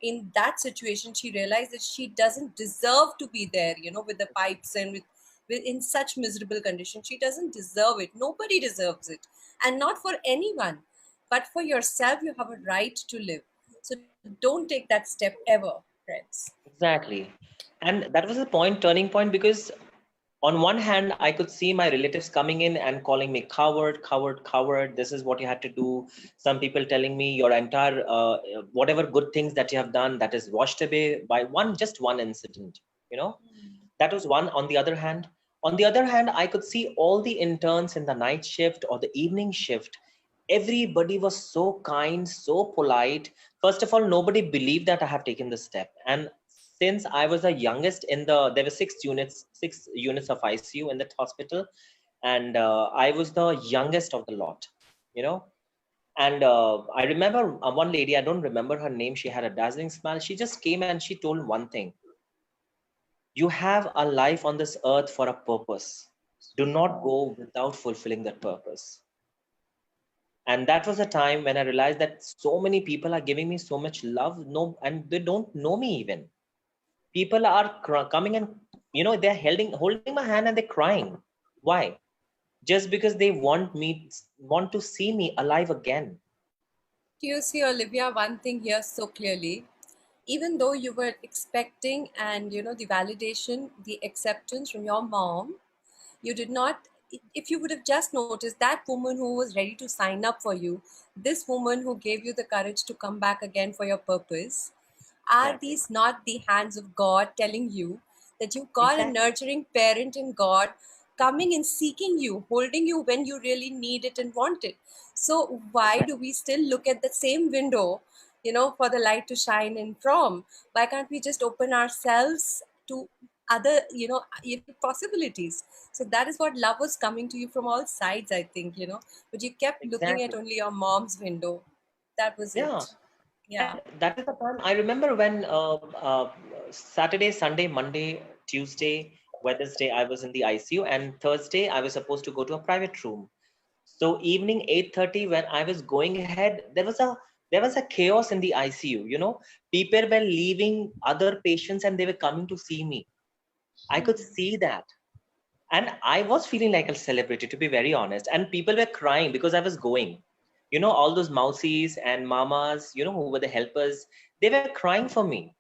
in that situation, she realized that she doesn't deserve to be there, with the pipes and with in such miserable condition. She doesn't deserve it. Nobody deserves it, and not for anyone, but for yourself. You have a right to live. So don't take that step ever, friends. Exactly. And that was a turning point, because on one hand, I could see my relatives coming in and calling me coward, coward, coward. This is what you had to do. Some people telling me your entire, whatever good things that you have done, that is washed away by just one incident. You know, that was one. On the other hand, I could see all the interns in the night shift or the evening shift. Everybody was so kind, so polite. First of all, nobody believed that I have taken this step. And since I was the youngest there were six units of ICU in that hospital, and I was the youngest of the lot, you know. And I remember one lady, I don't remember her name. She had a dazzling smile. She just came and she told one thing: you have a life on this earth for a purpose. Do not go without fulfilling that purpose. And that was a time when I realized that so many people are giving me so much love, no, and they don't know me even. People are coming and they're holding my hand and they're crying. Why? Just because they want to see me alive again. Do you see, Olivia, one thing here so clearly? Even though you were expecting and the validation, the acceptance from your mom, you did not. If you would have just noticed that woman who was ready to sign up for you, this woman who gave you the courage to come back again for your purpose, are Exactly. these not the hands of God telling you that you got a Exactly. nurturing parent in God coming and seeking you, holding you when you really need it and want it. So why do Exactly. we still look at the same window, for the light to shine in from? Why can't we just open ourselves to other, possibilities? So that is what love was coming to you from all sides, I think, but you kept looking at Exactly. only your mom's window. That was Yeah. it. Yeah. And that is the time I remember when Saturday, Sunday, Monday, Tuesday, Wednesday, I was in the ICU, and Thursday, I was supposed to go to a private room. So evening 8:30, when I was going ahead, there was a chaos in the ICU. People were leaving other patients and they were coming to see me. I could see that. And I was feeling like a celebrity, to be very honest. And people were crying because I was going. All those mousies and mamas, who were the helpers, they were crying for me.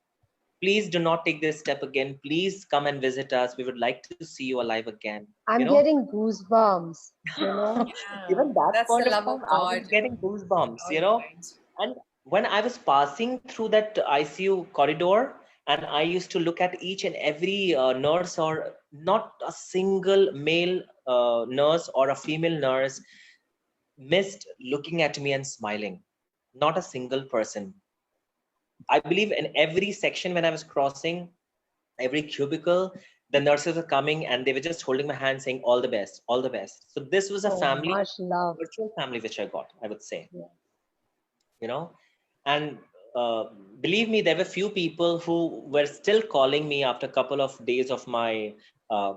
Please do not take this step again. Please come and visit us. We would like to see you alive again. I'm getting goosebumps, Yeah, Even that that's the point of love time, of I was God getting all goosebumps. behind. And when I was passing through that ICU corridor, and I used to look at each and every nurse, or not a single male nurse or a female nurse missed looking at me and smiling. Not a single person. I believe in every section when I was crossing, every cubicle, the nurses were coming and they were just holding my hand saying, all the best, all the best. So this was a so family, much love. virtual family, which I got, I would say, Yeah. you know. And uh, believe me, there were few people who were still calling me after a couple of days of my, uh,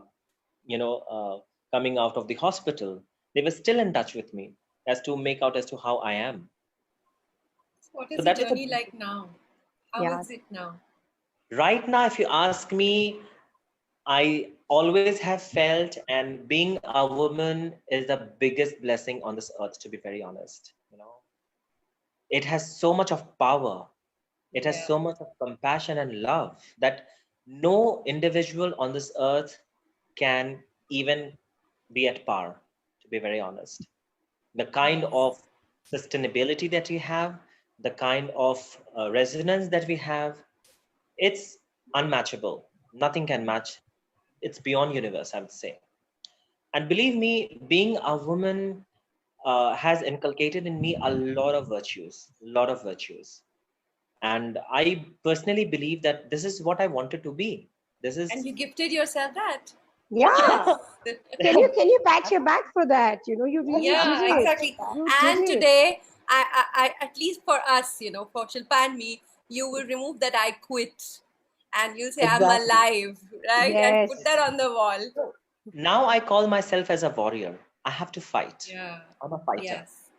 you know, uh, coming out of the hospital. They were still in touch with me as to make out as to how I am. What So is the that was a journey like now? How Yeah. is it now? right now, if you ask me, I always have felt, and being a woman is the biggest blessing on this earth, to be very honest. It has so much of power, it has Yeah. so much of compassion and love that no individual on this earth can even be at par, to be very honest. The kind of Yes. sustainability that we have, the kind of resonance that we have, it's unmatchable. Nothing can match. It's beyond universe, I would say. And believe me, being a woman has inculcated in me a lot of virtues, and I personally believe that this is what I wanted to be. This And is you gifted yourself that. Yeah. Yes. Can you pat your back for that? You really did Yeah, it. exactly. You did And it. today, I at least for us, for Shilpa and me, you will remove that I quit, and you'll say I'm exactly. alive, right? And put Yes. that on the wall. So now I call myself as a warrior. I have to fight. Yeah. I'm a fighter. Yes.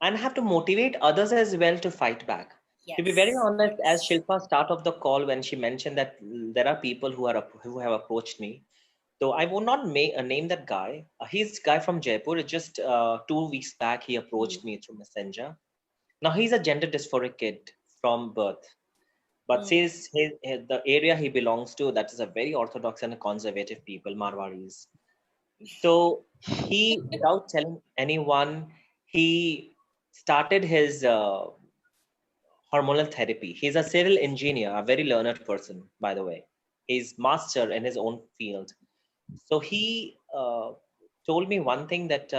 And have to motivate others as well to fight back. To be very Yes. honest, as Yes. Shilpa start of the call when she mentioned that there are people who have approached me. So I will not name that guy. He's guy from Jaipur. Just 2 weeks back, he Mm. approached me through Messenger. Now he's a gender dysphoric kid from birth, but Mm. says the area he belongs to, that is a very orthodox and conservative people, Marwaris. So he, without telling anyone, he started his hormonal therapy. He's a civil engineer, a very learned person, by the way. He's master in his own field. So he told me one thing that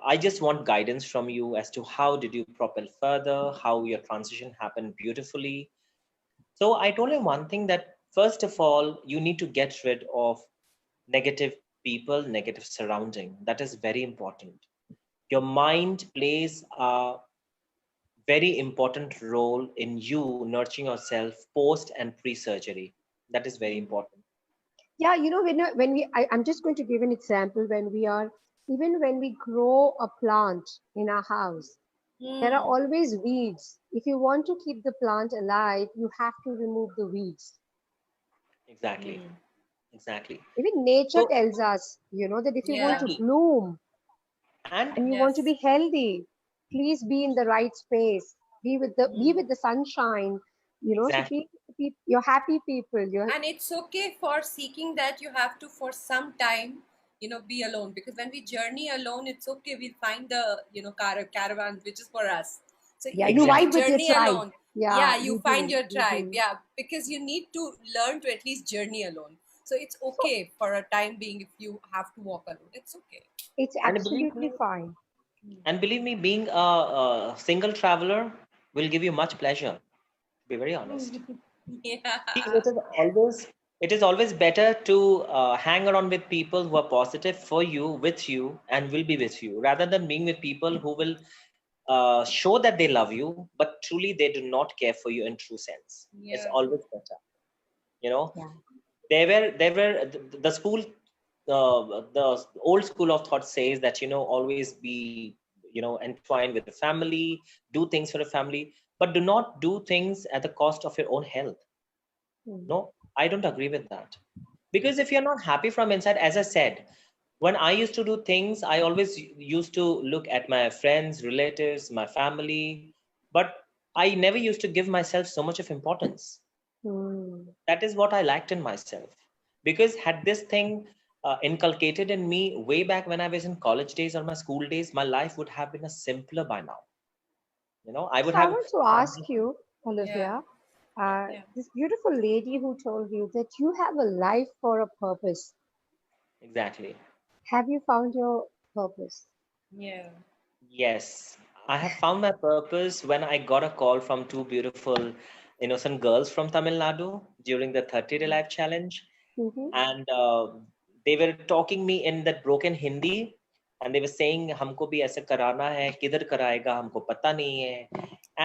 I just want guidance from you as to how did you propel further, how your transition happened beautifully. So I told him one thing, that first of all, you need to get rid of negative people, negative surrounding. That is very important. Your mind plays a very important role in you nurturing yourself post and pre-surgery. That is very important. Yeah, I'm just going to give an example. Even when we grow a plant in our house, there are Mm. always weeds. If you want to keep the plant alive, you have to remove the weeds. Exactly. Mm. Exactly. Even nature So tells us, that if you want to Yeah. exactly. bloom And and you want to Yes. be healthy, please be in the right space. Be Mm. with the sunshine. So exactly. you're happy people. And it's okay for seeking that. You have to for some time, be alone, because when we journey alone, it's okay, we'll find the caravans which is for us. So Yeah, you when we vibe Exactly. with your journey tribe. alone, Yeah, yeah, you you find do. your You tribe. do. Yeah, because you need to learn to at least journey alone. So it's So okay for a time being if you have to walk alone. It's okay. it's And believe absolutely me, fine. being a single traveler will give you much pleasure, to be very honest. See, Yeah. it is always better to hang around with people who are positive for you, with you, and will be with you, rather than being with people who will show that they love you, but truly they do not care for you in true sense. It's Yeah. always better, you know. Yeah. The school, the old school of thought says that always be entwined with the family, do things for the family, but do not do things at the cost of your own health. Mm. No, I don't agree with that. Because if you're not happy from inside, as I said, when I used to do things, I always used to look at my friends, relatives, my family, but I never used to give myself so much of importance. Mm. That is what I lacked in myself. Because had this thing inculcated in me way back when I was in college days or my school days, my life would have been a simpler by now. I would So I have want to done ask this. you, Yeah. Olivia, Yeah, Yeah. this beautiful lady who told you that you have a life for a purpose. exactly. Have you found your purpose? Yeah. Yes, I have found my purpose when I got a call from two beautiful, innocent girls from Tamil Nadu during the 30-day life challenge. Mm-hmm. And they were talking me in that broken Hindi, and they were saying, "हमको भी ऐसे कराना है, किधर कराएगा, हमको पता नहीं है."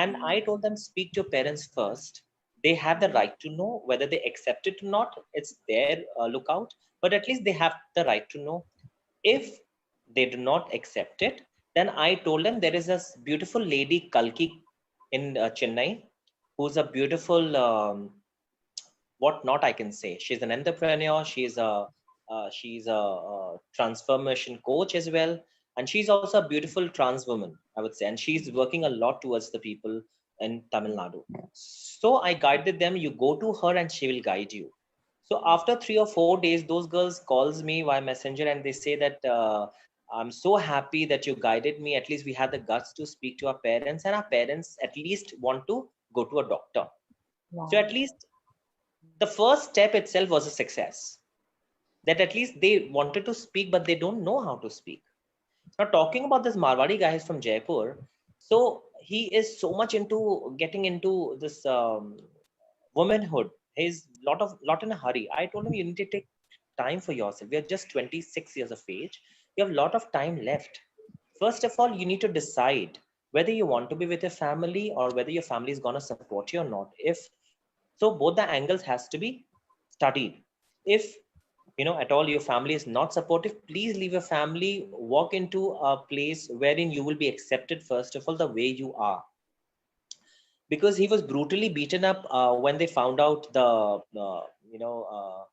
And I told them, speak to your parents first. They have the right to know whether they accept it or not. It's their lookout, but at least they have the right to know. If they do not accept it, then I told them there is a beautiful lady, Kalki, in Chennai, who's a beautiful, what not I can say. She's an entrepreneur. She's a transformation coach as well, and she's also a beautiful trans woman, I would say, and she's working a lot towards the people in Tamil Nadu. So I guided them. You go to her, and she will guide you. So after 3 or 4 days, those girls calls me via messenger and they say that I'm so happy that you guided me. At least we had the guts to speak to our parents, and our parents at least want to go to a doctor. So Wow. at least the first step itself was a success. That at least they wanted to speak, but they don't know how to speak. Now talking about this Marwadi guy is from Jaipur, so he is so much into getting into this womanhood. He's lot in a hurry. I told him you need to take time for yourself. We are just 26 years of age. You have a lot of time left. First of all, you need to decide whether you want to be with your family or whether your family is going to support you or not. If so, both the angles has to be studied. If at all your family is not supportive, please leave your family, walk into a place wherein you will be accepted first of all the way you are, because he was brutally beaten up when they found out you know uh,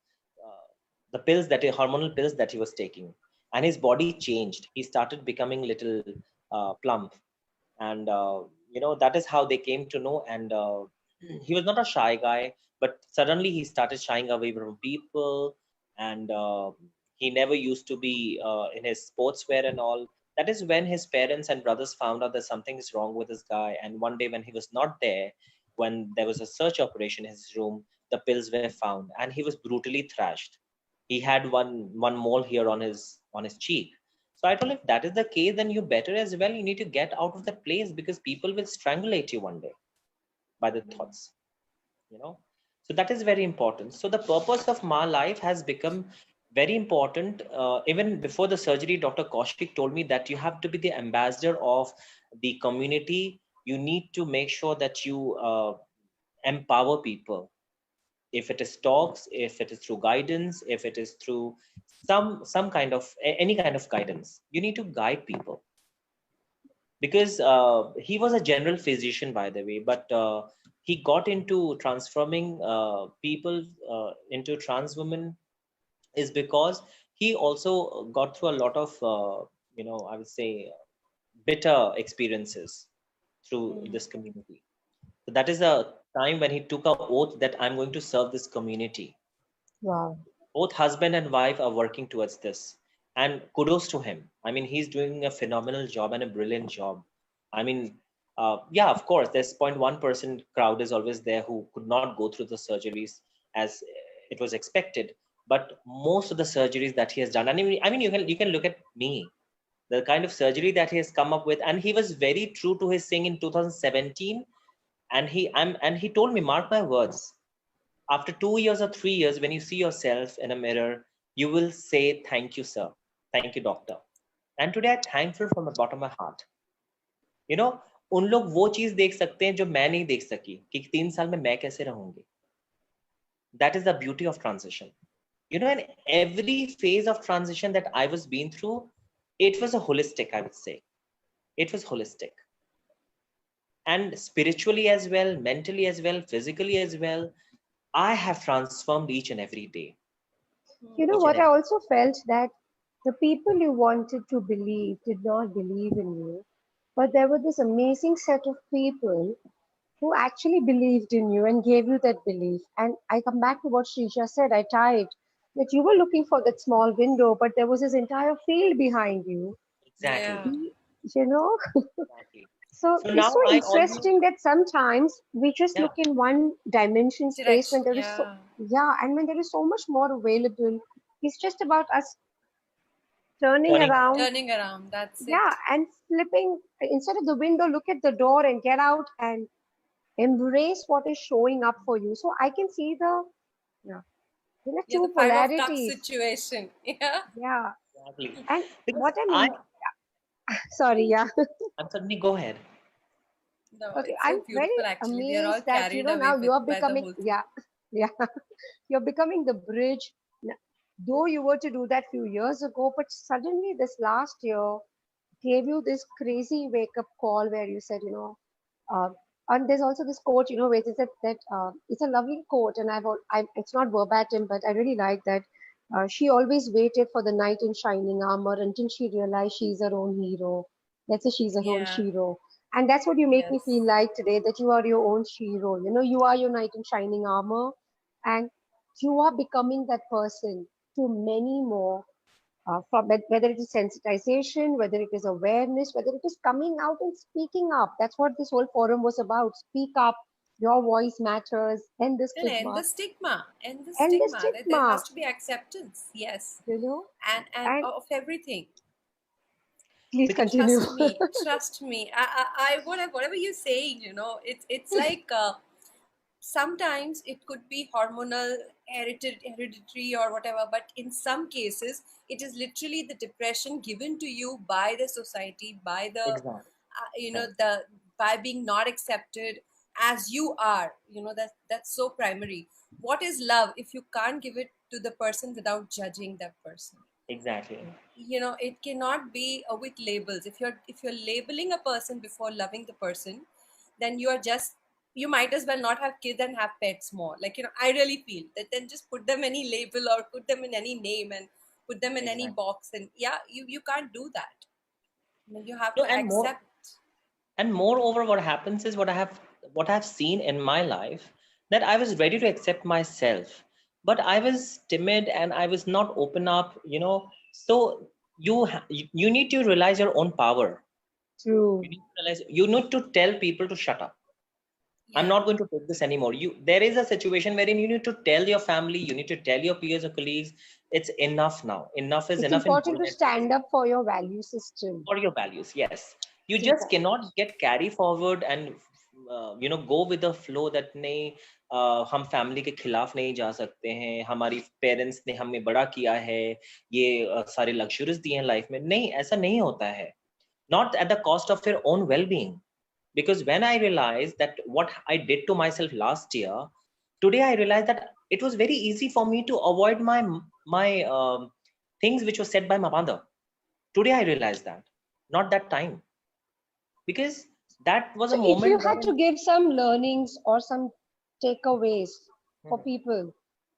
the pills that hormonal pills that he was taking, and his body changed. He started becoming little plump, and that is how they came to know. And he was not a shy guy, but suddenly he started shying away from people, and he never used to be in his sportswear and all. That is when his parents and brothers found out that something is wrong with this guy. And one day when he was not there, when there was a search operation in his room, the pills were found and he was brutally thrashed. He had one mole here on his cheek. So I told him, if that is the case, then you better as well. You need to get out of that place because people will strangulate you one day by the thoughts, you know. So that is very important. So the purpose of my life has become very important. Even before the surgery, Dr. Kaushik told me that you have to be the ambassador of the community. You need to make sure that you empower people, if it is talks, if it is through guidance, if it is through some kind of any kind of guidance, you need to guide people. Because he was a general physician, by the way, but he got into transforming people into trans women, is because he also got through a lot of I would say bitter experiences through this community. So that is a time when he took a oath that I'm going to serve this community. Wow. Both husband and wife are working towards this, and kudos to him. I mean, he's doing a phenomenal job and a brilliant job. I mean, yeah, of course there's 0.1% crowd is always there who could not go through the surgeries as it was expected, but most of the surgeries that he has done, and I mean, you can look at me, the kind of surgery that he has come up with, and he was very true to his saying in 2017, and he told me, mark my words, after 2 years or 3 years, when you see yourself in a mirror, you will say, thank you, sir. Thank you, doctor. And today I'm thankful from the bottom of my heart. You know, उन लोग वो चीज देख सकते हैं जो मैं नहीं देख सकी कि 3 साल में मैं कैसे रहूंगी. That is the beauty of transition. You know, in every phase of transition that I was been through, it was a holistic, I would say. It was holistic. And spiritually as well, mentally as well, physically as well, I have transformed each and every day. You know Each and what? I every also felt that the people you wanted to believe did not believe in you, but there were this amazing set of people who actually believed in you and gave you that belief. And I come back to what Srisha said. I typed that you were looking for that small window, but there was this entire field behind you. exactly, Yeah. You know, exactly. so So it's now so I always, interesting that sometimes we just yeah, look in one dimension space Direction. when there is so, Yeah. yeah, and when there is so much more available. It's just about us turning turning around. around, Turning around. That's it. yeah, and flipping instead of the window, look at the door and get out and embrace what is showing up for you. So I can see the, yeah, Yeah, the two five of cups polarities. situation. Yeah. Yeah, Exactly. and Because what I mean, sorry, yeah, I'm suddenly, go ahead. No, okay, it's I'm so very beautiful actually. We are all amazed that carried now away with you're by the becoming, whole thing. yeah, yeah, you're becoming the bridge. Though you were to do that few years ago, but suddenly this last year gave you this crazy wake up call where you said, uh, and there's also this quote, where it is that it's a lovely quote, and it's not verbatim, but I really like that. She always waited for the knight in shining armor until she realized she's her own hero. Let's say she's her own Yeah. hero. And that's what you make me Yes. feel like today, that you are your own hero. You are your knight in shining armor, and you are becoming that person to many more, whether it is sensitization, whether it is awareness, whether it is coming out and speaking up. That's what this whole forum was about. Speak up. Your voice matters. End the And end stigma. the stigma. End the End the stigma. There has stigma. to be acceptance. Yes. You know. And And of everything. please Because continue. Trust me. Trust me. Whatever you're saying, it's like sometimes it could be hormonal, hereditary, or whatever, but in some cases it is literally the depression given to you by the society, by the exactly, exactly. the by being not accepted as you are. That's so primary. What is love if you can't give it to the person without judging that person? Exactly. It cannot be with labels. If you're labeling a person before loving the person, then you might as well not have kids and have pets more. Like, I really feel that then just put them any label or put them in any name and put them in any Exactly. box, and yeah, you can't do that. You have No, to accept. and moreover, what happens is what I've seen in my life, that I was ready to accept myself, but I was timid and I was not open up. So you need to realize your own power. True. You need to tell people to shut up. I'm Yeah. not going to take this anymore. There is a situation wherein you need to tell your family, you need to tell your peers or colleagues, it's enough now. Enough is It's enough in important to politics stand up for your value system. or your values. Yes, you It's just important. cannot get carry forward and go with the flow that नहीं, हम family के खिलाफ नहीं जा सकते हैं, हमारी parents ने हमें बड़ा किया है, ये सारे लग्जरीज दिए हैं लाइफ में. नहीं, ऐसा नहीं होता है. Not at the cost of your own well-being. Because when I realized that what I did to myself last year, today I realized that it was very easy for me to avoid my things which were said by my mother. Today I realized that, not that time, because that was So a if you moment had to when. give some learnings or some takeaways for Mhm. people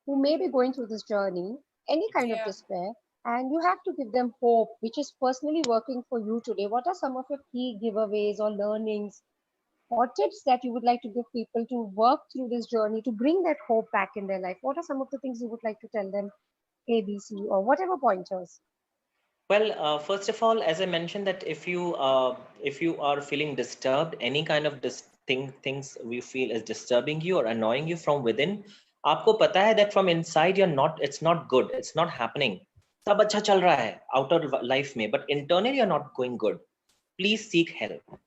who may be going through this journey, any kind of Yeah. despair, and you have to give them hope, which is personally working for you today, what are some of your key giveaways or learnings or tips that you would like to give people to work through this journey to bring that hope back in their life? What are some of the things you would like to tell them, ABC, or whatever pointers? Well, first of all, as I mentioned, that if you are feeling disturbed, any kind of things we feel is disturbing you or annoying you from within, आपको पता है that from inside you're not, it's not good, it's not happening. सब अच्छा चल रहा है outer life में, but internally you're not going good. Please seek help. Yeah.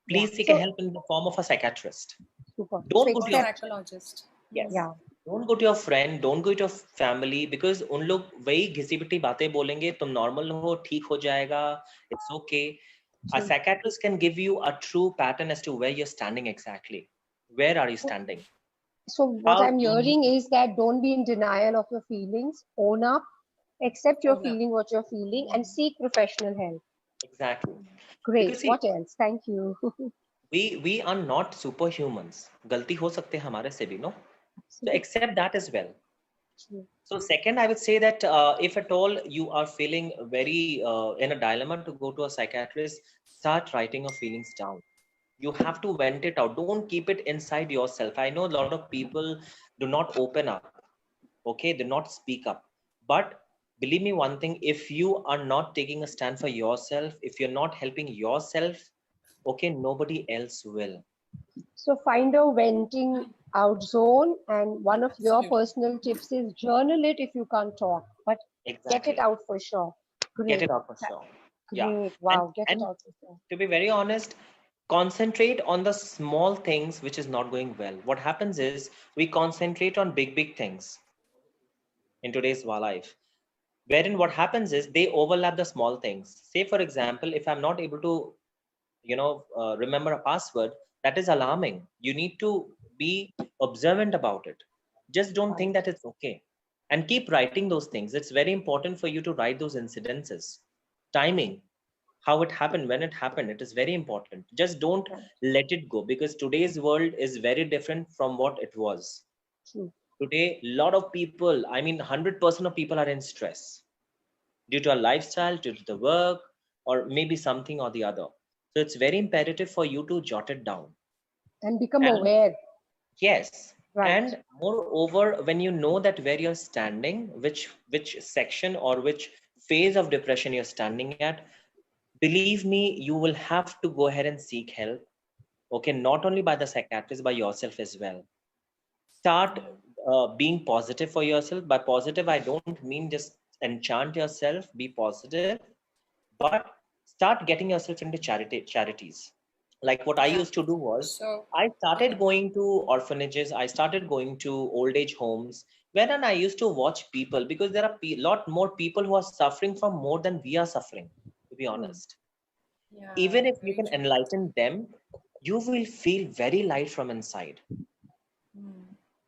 Please seek a So help in the form of a psychiatrist. super. So Don't go Or to your accept. psychologist. yes. Yeah. Don't go to your friend, don't go to your family, because उन लोग वही घिसी पिटी बातें बोलेंगे, तुम normal हो, ठीक हो जाएगा, it's okay. A True. psychiatrist can give you a true pattern as to where you're standing exactly. Where are you standing? So what How I'm you need hearing to is that don't be in denial of your feelings. Own up, accept you're Own up. feeling what you're feeling, and seek professional help. exactly. Great. Because see, What else? Thank you. we are not superhumans. गलती हो सकते हैं हमारे से भी, no? So Absolutely accept that as well. true. So second, I would say that if at all you are feeling very in a dilemma to go to a psychiatrist, start writing your feelings down. You have to vent it out. Don't keep it inside yourself. I know a lot of people do not open up. Okay, do not speak up. But believe me one thing, if you are not taking a stand for yourself, if you're not helping yourself, okay, nobody else will. So find a venting out zone, and one of your Absolutely. personal tips is journal it if you can't talk, but get it Exactly. out for sure. Get Great. it out for sure. Yeah. Great. And Wow. Get it and out for sure. to be very honest, concentrate on the small things which is not going well. What happens is we concentrate on big things in today's life, wherein what happens is they overlap the small things. Say for example, if I'm not able to remember a password, that is alarming. You need to be observant about it. Just don't Right. think that it's okay, and keep writing those things. It's very important for you to write those incidences, timing, how it happened, when it happened. It is very important. Just don't Right. let it go, because today's world is very different from what it was. True. Today a lot of people, I mean 100% of people are in stress due to a lifestyle, due to the work, or maybe something or the other. So it's very imperative for you to jot it down. And become And aware. yes, Right. and moreover, when you know that where you're standing, which section or which phase of depression you're standing at, believe me, you will have to go ahead and seek help. Okay, not only by the psychiatrist, by yourself as well. Start being positive for yourself. By positive, I don't mean just enchant yourself, be positive, but start getting yourself into charities. Like what I Yeah. used to do was, So, I started uh-huh. going to orphanages, I started going to old age homes, wherein I used to watch people, because there are a lot more people who are suffering from more than we are suffering, to be True. honest. Yeah, Even if you very can true. enlighten them, you will feel very light from inside. Hmm.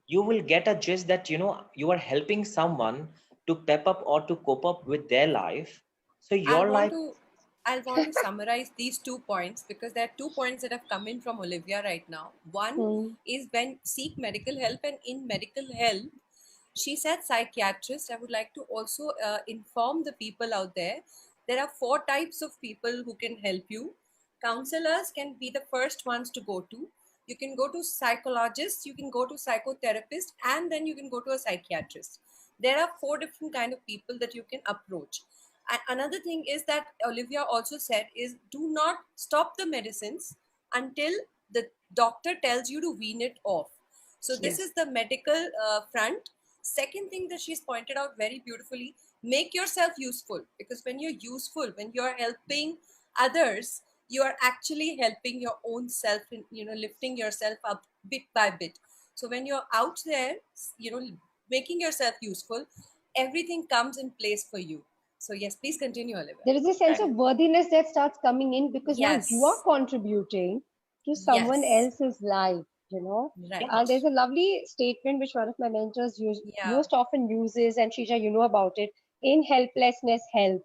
You will get a gist that you are helping someone to pep up or to cope up with their life. So I'll your want life, to I'll want to summarize these 2 points because there are 2 points that have come in from Olivia right now. One Hmm. is when seek medical help, and in medical help, she said psychiatrist. I would like to also inform the people out there. There are 4 types of people who can help you. Counselors can be the first ones to go to. You can go to psychologists, you can go to psychotherapist, and then you can go to a psychiatrist. There are 4 different kind of people that you can approach. And another thing is that Olivia also said is do not stop the medicines until the doctor tells you to wean it off. So this True. is the medical front. Second thing that she's pointed out very beautifully, make yourself useful, because when you're useful, when you're helping others, you are actually helping your own self and lifting yourself up bit by bit. So when you're out there, you know making yourself useful, everything comes in place for you. So yes, please continue, Olivia. There is a sense of exactly. worthiness that starts coming in because now you are Yes. contributing to someone Yes. else's life, you know. Right. There's a lovely statement which one of my mentors Yeah. most often uses, and Shrija, you know about it. In helplessness, help.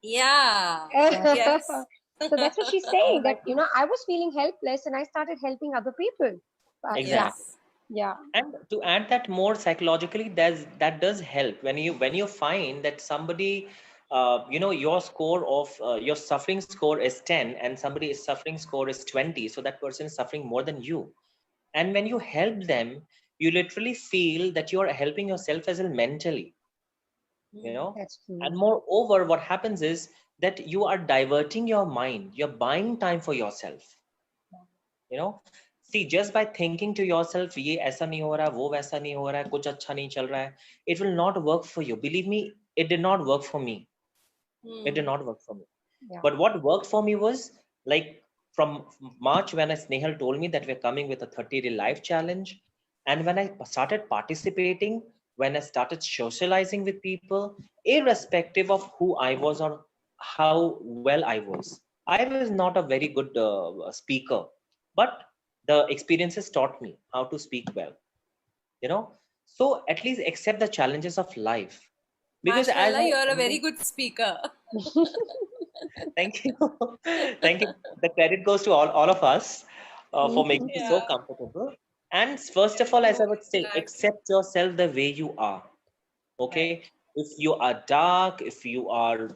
Yeah. Yes. So that's what she's saying. That I was feeling helpless, and I started helping other people. Yeah, Exactly. Yes. yeah, And to add that more psychologically, that does help when you find that somebody, your score of your suffering score is 10 and somebody is suffering score is 20, so that person is suffering more than you. And when you help them, you literally feel that you are helping yourself as well mentally, you Hmm. know. that's true. And moreover, what happens is that you are diverting your mind, you're buying time for yourself, you know. See, just by thinking to yourself, ये ऐसा नहीं हो रहा, वो वैसा नहीं हो रहा है, कुछ अच्छा नहीं चल रहा है, it will not work for you. Believe me, it did not work for me. It did Hmm. not work for me. Yeah. But what worked for me was like from March when Snehal told me that we're coming with a 30-day life challenge. And when I started participating, when I started socializing with people, irrespective of who I was or how well I was, I was not a very good speaker, but the experiences taught me how to speak well, you know. So at least accept the challenges of life. Because as Mashallah, I you're a very good speaker. thank you. Thank you. The credit goes to all of us for making me so Yeah, comfortable. And first of all, as I true, would say, exactly. accept yourself the way you are. Okay. Right. If you are dark, if you are,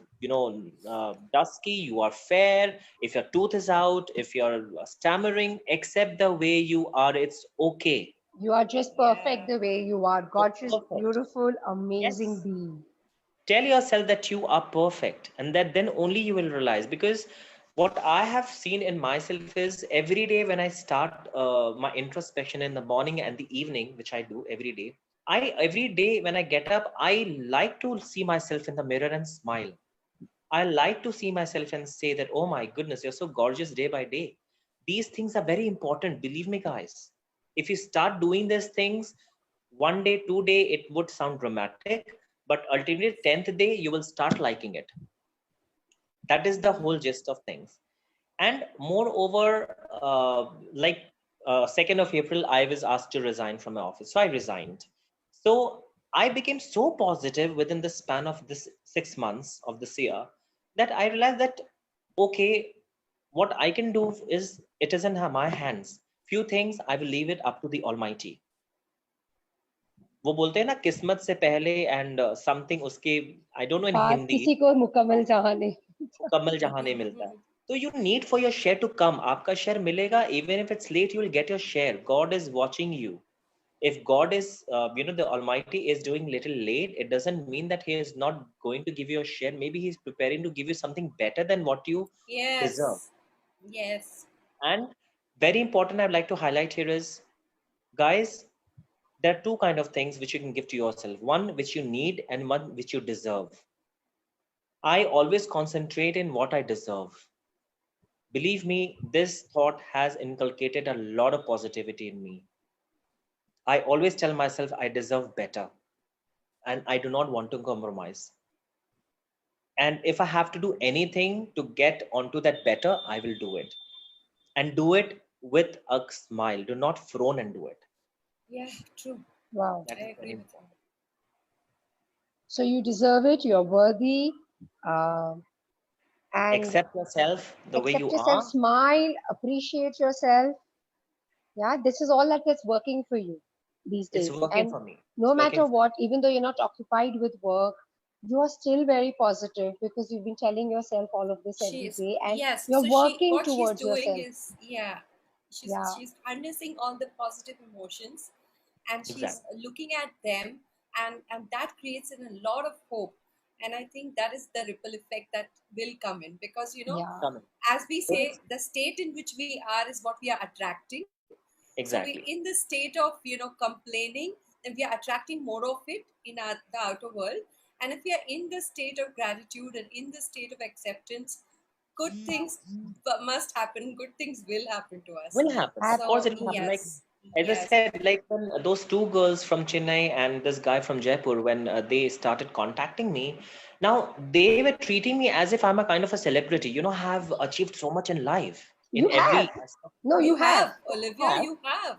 dusky, you are fair. If your tooth is out, if you're stammering, accept the way you are. It's okay. You are just perfect Yeah. the way you are. You're Gorgeous, perfect. beautiful, amazing Yes. being. Tell yourself that you are perfect, and that then only you will realize. Because what I have seen in myself is every day when I start my introspection in the morning and the evening, which I do every day, I every day when I get up, I like to see myself in the mirror and smile. I like to see myself and say that, oh my goodness, you're so gorgeous day by day. These things are very important, believe me, guys. If you start doing these things, one day, 2 day, it would sound dramatic, but ultimately 10th day you will start liking it. That is the whole gist of things. And moreover, like 2nd of April, I was asked to resign from my office, so I resigned. So I became so positive within the span of this 6 months of this year that I realized that, okay, what I can do is, it is in my hands. Few things I will leave it up to the Almighty. वो बोलते हैं ना किस्मत से पहले and something उसके, I don't know इन बात हिंदी, किसी को मुकम्मल जहाँ नहीं. मुकम्मल जहां नहीं मिलता है. तो you need for your share to come. आपका शेयर मिलेगा, even if it's late you will get your share. God is watching you. If God is, the Almighty is doing little late, it doesn't mean that He is not going to give you a share. Maybe He's preparing to give you something better than what you deserve. Yes. Yes. And very important, I'd like to highlight here is, guys, there are two kind of things which you can give to yourself. One which you need and one which you deserve. I always concentrate in what I deserve. Believe me, this thought has inculcated a lot of positivity in me. I always tell myself I deserve better and I do not want to compromise. And if I have to do anything to get onto that better, I will do it. And do it with a smile. Do not frown and do it. Yeah, true. Wow. That I is very agree with important. So you deserve it. You're worthy. Uh, and Accept yourself the way accept you yourself, are. smile, appreciate yourself. Yeah, this is all that is working for you these It's days. working And for me. no It's working matter for me. what, even though you're not occupied with work, you are still very positive because you've been telling yourself all of this every She's day and yes. you're So she working what she's towards doing yourself. is, yeah, Yeah, she's harnessing all the positive emotions, and she's Exactly. looking at them, and that creates in a lot of hope. And I think that is the ripple effect that will come in, because yeah, Coming. as we It's say, the state in which we are is what we are attracting. So we in exactly. the state of complaining, then we are attracting more of it in the outer world. And if we are in the state of gratitude and in the state of acceptance, good things must happen, good things will happen to us. Will happen. Of course, So it will happen. Like yes, as I yes, said, like when those two girls from Chennai and this guy from Jaipur, when they started contacting me, now they were treating me as if I'm a kind of a celebrity. Have achieved so much in life in you have. every aspect. No, you you have. have, Olivia, I you have. have.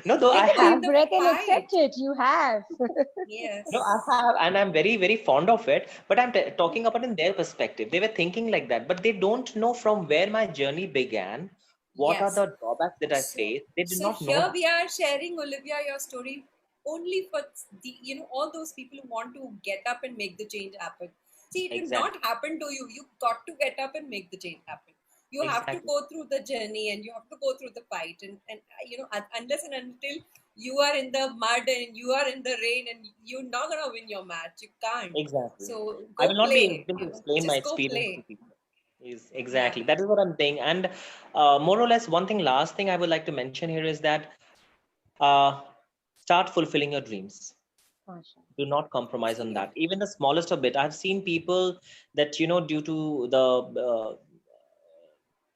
No, though I Take People have. a in deep the breath and accept fight. it. You have. No, I Yes, have, and I'm very, very fond of it. But I'm talking about in their perspective. They were thinking like that, but they don't know from where my journey began. What are yes. the drawbacks that I So, faced? They did so not know here that. we are sharing, Olivia, your story only for the all those people who want to get up and make the change happen. See, it will not Exactly. happen to you. You got to get up and make the change happen. You have to Exactly. go through the journey and you have to go through the fight, and unless and until you are in the mud and you are in the rain, and you're not gonna win your match. You can't. Exactly. So I go will not be play. able to explain my Just go experience to play. people. Is Yeah. exactly that is what I'm saying. And more or less, one thing, last thing I would like to mention here is that uh, start fulfilling your dreams. Masha. Do not compromise on that, Absolutely. even the smallest of bit. I've seen people that, due to the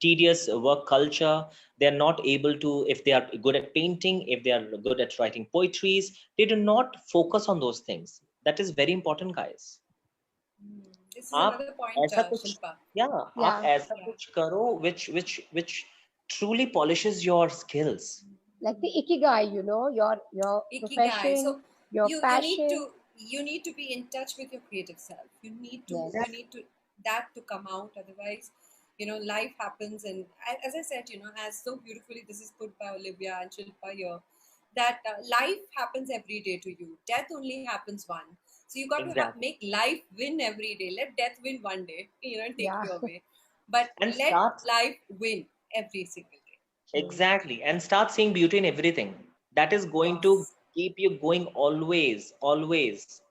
tedious work culture, they're not able to, if they are good at painting, if they are good at writing poetries, they do not focus on those things. That is very important, guys. This is आप another point, ऐसा कुछ, Shilpa. yeah, आप Yeah, ऐसा Yeah. कुछ करो which truly polishes your skills. like the ikigai, your Ikigai. profession, So your you need passion. to, you need to be in touch with your creative self. You need to, Yes, you need to that to come out. Otherwise, life happens. And as I said, as so beautifully this is put by Olivia and Shilpa here, that life happens every day to you. Death only happens one. So you got to Exactly. make life win every day. Let death win one day, and take yeah, you away. But And let start, life win every single day. true. exactly, and start seeing beauty in everything. That is going to Yes. keep you going always, always.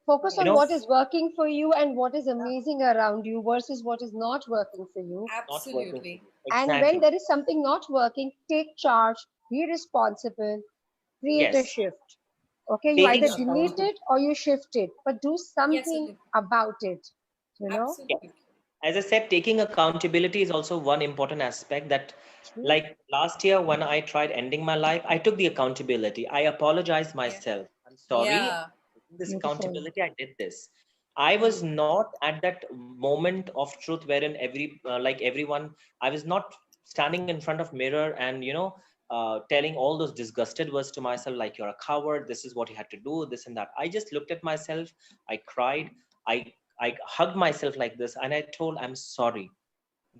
Focus on what Yes. is working for you and what is amazing around you versus what is not working for you. Not working for Absolutely. you. And when Exactly. there is something not working, take charge, be responsible, create a Yes. shift. Okay, you Taking either Sure. delete accountability. it or you shift it, but do Yes, something Olivia. about it, you know? Absolutely. As I said, taking accountability is also one important aspect that, True. like last year when I tried ending my life, I took the accountability. I apologized Yeah. myself. I'm sorry. Yeah. Taking this Beautiful. accountability, I did this. I was Mm. not at that moment of truth wherein like everyone, I was not standing in front of mirror and, telling all those disgusted words to myself, like, you're a coward. This is what you had to do, this and that. I just looked at myself. I cried. I I hugged myself like this and I told, I'm sorry.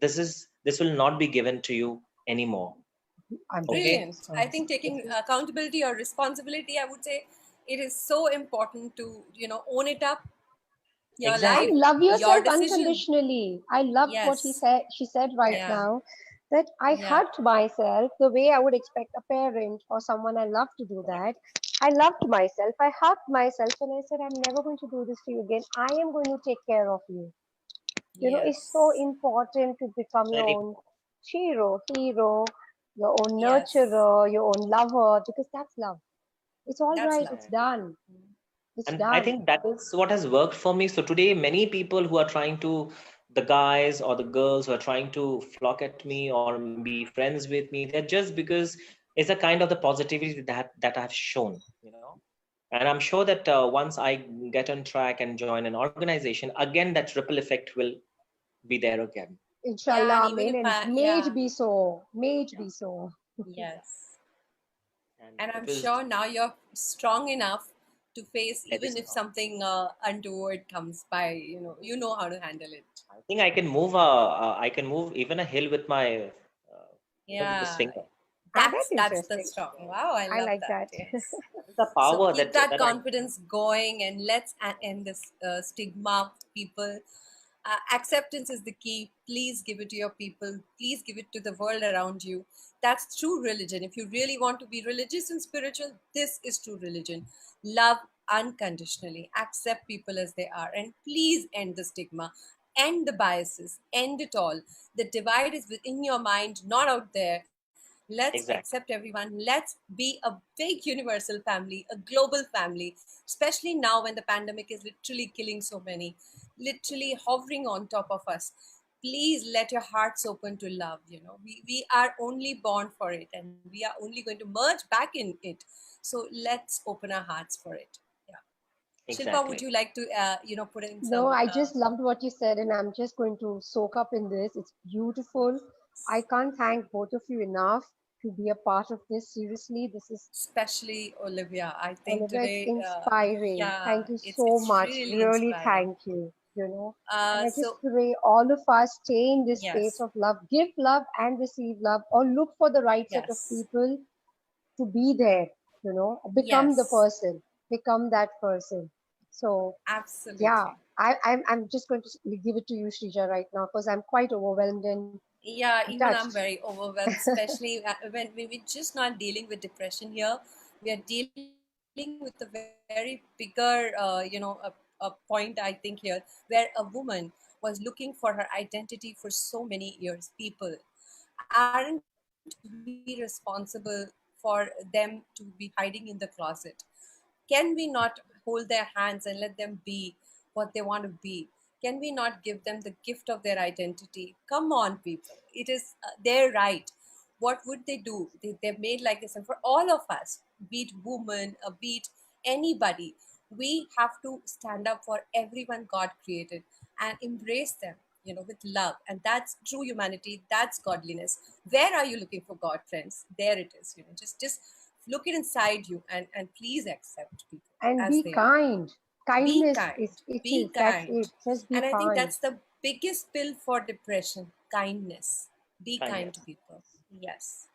This will not be given to you anymore. I'm very, Okay? very Brilliant. I sorry. think taking accountability or responsibility, I would say it is so important to, own it up, your life, Exactly. And love your yourself decision. unconditionally. I loved what Yes. she said right Yeah. now, that I Yeah. hugged myself the way I would expect a parent or someone I love to do that. I loved myself. I hugged myself and I said, I'm never going to do this to you again. I am going to take care of you. It's so Yes. important to become your Very own hero, your own Yes. nurturer, your own lover, because that's love. It's all That's right. love. It's important. done. It's And I done. think that is what has worked for me. So today, many people who are trying to, the guys or the girls who are trying to flock at me or be friends with me, they're just because it's a kind of the positivity that I've shown. And I'm sure that once I get on track and join an organization, again that ripple effect will be there again. Yeah. And Inshallah, even amen. if And I, may it yeah. be so. May it Yeah. be so. Yes. And And it I'm was sure now you're strong enough to face very even if strong. something untoward comes by, you know how to handle it. I think I can move even a hill with my with this Yeah. finger. Ah, That's that's that's the interesting. strong. Wow, I I love like that. that. Yes. That is the So power keep that that I confidence going, and let's end this stigma, people. Acceptance is the key. Please give it to your people. Please give it to the world around you. That's true religion. If you really want to be religious and spiritual, this is true religion. Love unconditionally. Accept people as they are. And please end the stigma. End the biases. End it all. The divide is within your mind, not out there. Let's accept exactly. everyone. Let's be a big universal family, a global family, especially now when the pandemic is literally killing so many, literally hovering on top of us. Please let your hearts open to love. We are only born for it, and we are only going to merge back in it. So let's open our hearts for it. Yeah. Shilpa, would Exactly. you like to, put in No, some? I just loved what you said, and I'm just going to soak up in this. It's beautiful. I can't thank both of you enough to be a part of this. Seriously, this is Especially Olivia. I think Oliver, it's today, inspiring. yeah, Thank you so it's much. really Really, inspiring. thank you. And I just So pray all of us stay in this space yes, of love, give love and receive love, or look for the right set of yes, people to be there, become the yes, person, become that person. So, yeah, absolutely. I'm just going to give it to you, Shrija, right now because I'm quite overwhelmed Yeah, and even I'm touched. very overwhelmed, especially when we're just not dealing with depression here. We are dealing with a very bigger, a point I think here, where a woman who was looking for her identity for so many years. People, aren't we responsible for them to be hiding in the closet? Can we not hold their hands and let them be what they want to be? Can we not give them the gift of their identity? Come on, people. It is their right. What would they do? They're made like this. And for all of us, be it woman, be it anybody, we have to stand up for everyone God created and embrace them, with love. And that's true humanity. That's godliness. Where are you looking for God, friends? There it is. Just look it inside you, and please accept people And as be they are. kind. Be Kindness kind. is, it Be is, that's it. kind. Just be And I think kind. that's the biggest pill for depression: kindness. Be kind to Kindness. people. Yes.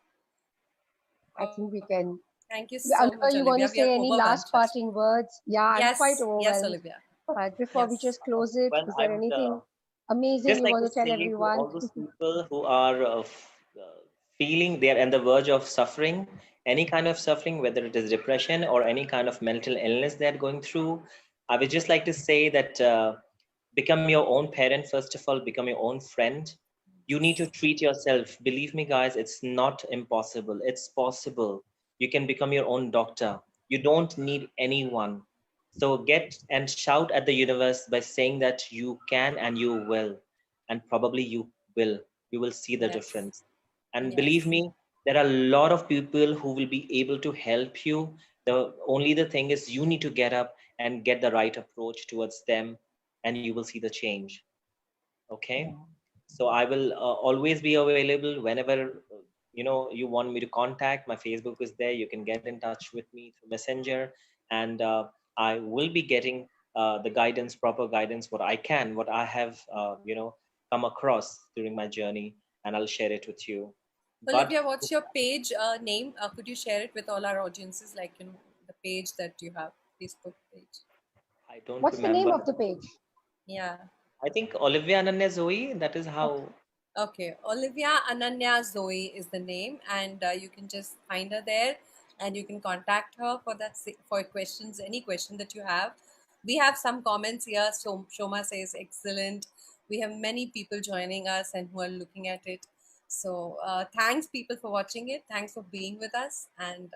I think we Oh, can. thank you so Anuba, much, you want Olivia. to We are say any overwhelmed, last trust me. parting words? Yeah, I'm quite Yes, overwhelmed. Olivia. But before we Yes. just close it, Well, is I there would anything amazing just you like want to to tell say to everyone? all those people who are feeling they're on the verge of suffering, any kind of suffering, whether it is depression or any kind of mental illness they're going through, I would just like to say that become your own parent, first of all, become your own friend. You need to treat yourself. Believe me, guys, it's not impossible. It's possible. You can become your own doctor. You don't need anyone. So get and shout at the universe by saying that you can and you will, and probably you will. You will see the Yes. difference. And believe Yes. me, there are a lot of people who will be able to help you. The thing is you need to get up and get the right approach towards them, and you will see the change. Okay, so I will always be available whenever you want me to contact. My Facebook is there. You can get in touch with me through Messenger, and I will be getting the guidance, proper guidance, what I can, what I have come across during my journey, and I'll share it with you. But Olivia, what's your page name? Could you share it with all our audiences, like, the page that you have, Facebook page? I don't What's the name remember. of the page? Yeah. I think Olivia Ananya Zoe, that is Okay. how. Okay, Olivia Ananya Zoey is the name, and you can just find her there, and you can contact her for for questions, any question that you have. We have some comments here. So Shoma says excellent. We have many people joining us and who are looking at it. So thanks, people, for watching it. Thanks for being with us, and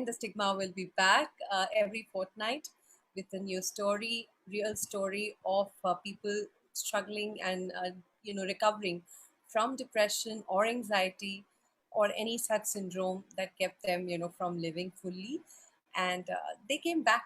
the Stigma will be back every fortnight with a new story, real story of people struggling and recovering from depression or anxiety or any such syndrome that kept them from living fully, and they came back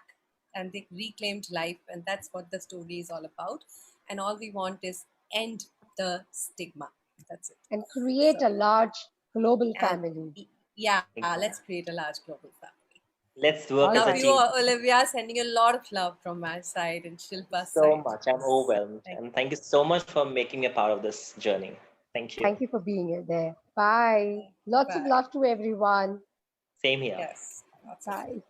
and they reclaimed life, and that's what the story is all about. And all we want is end the stigma. That's it. And create So, a large global and family. yeah, let's Exactly. create a large global family. Let's work as All a Love right. you, team. Olivia. Sending you a lot of love from my side and Thank you Shilpa's so side. much. I'm overwhelmed. Thank And thank you so much for making me a part of this journey. Thank you. Thank you for being there. Bye. you. Lots of Bye. love to everyone. Same here. Yes, lots of love. Bye.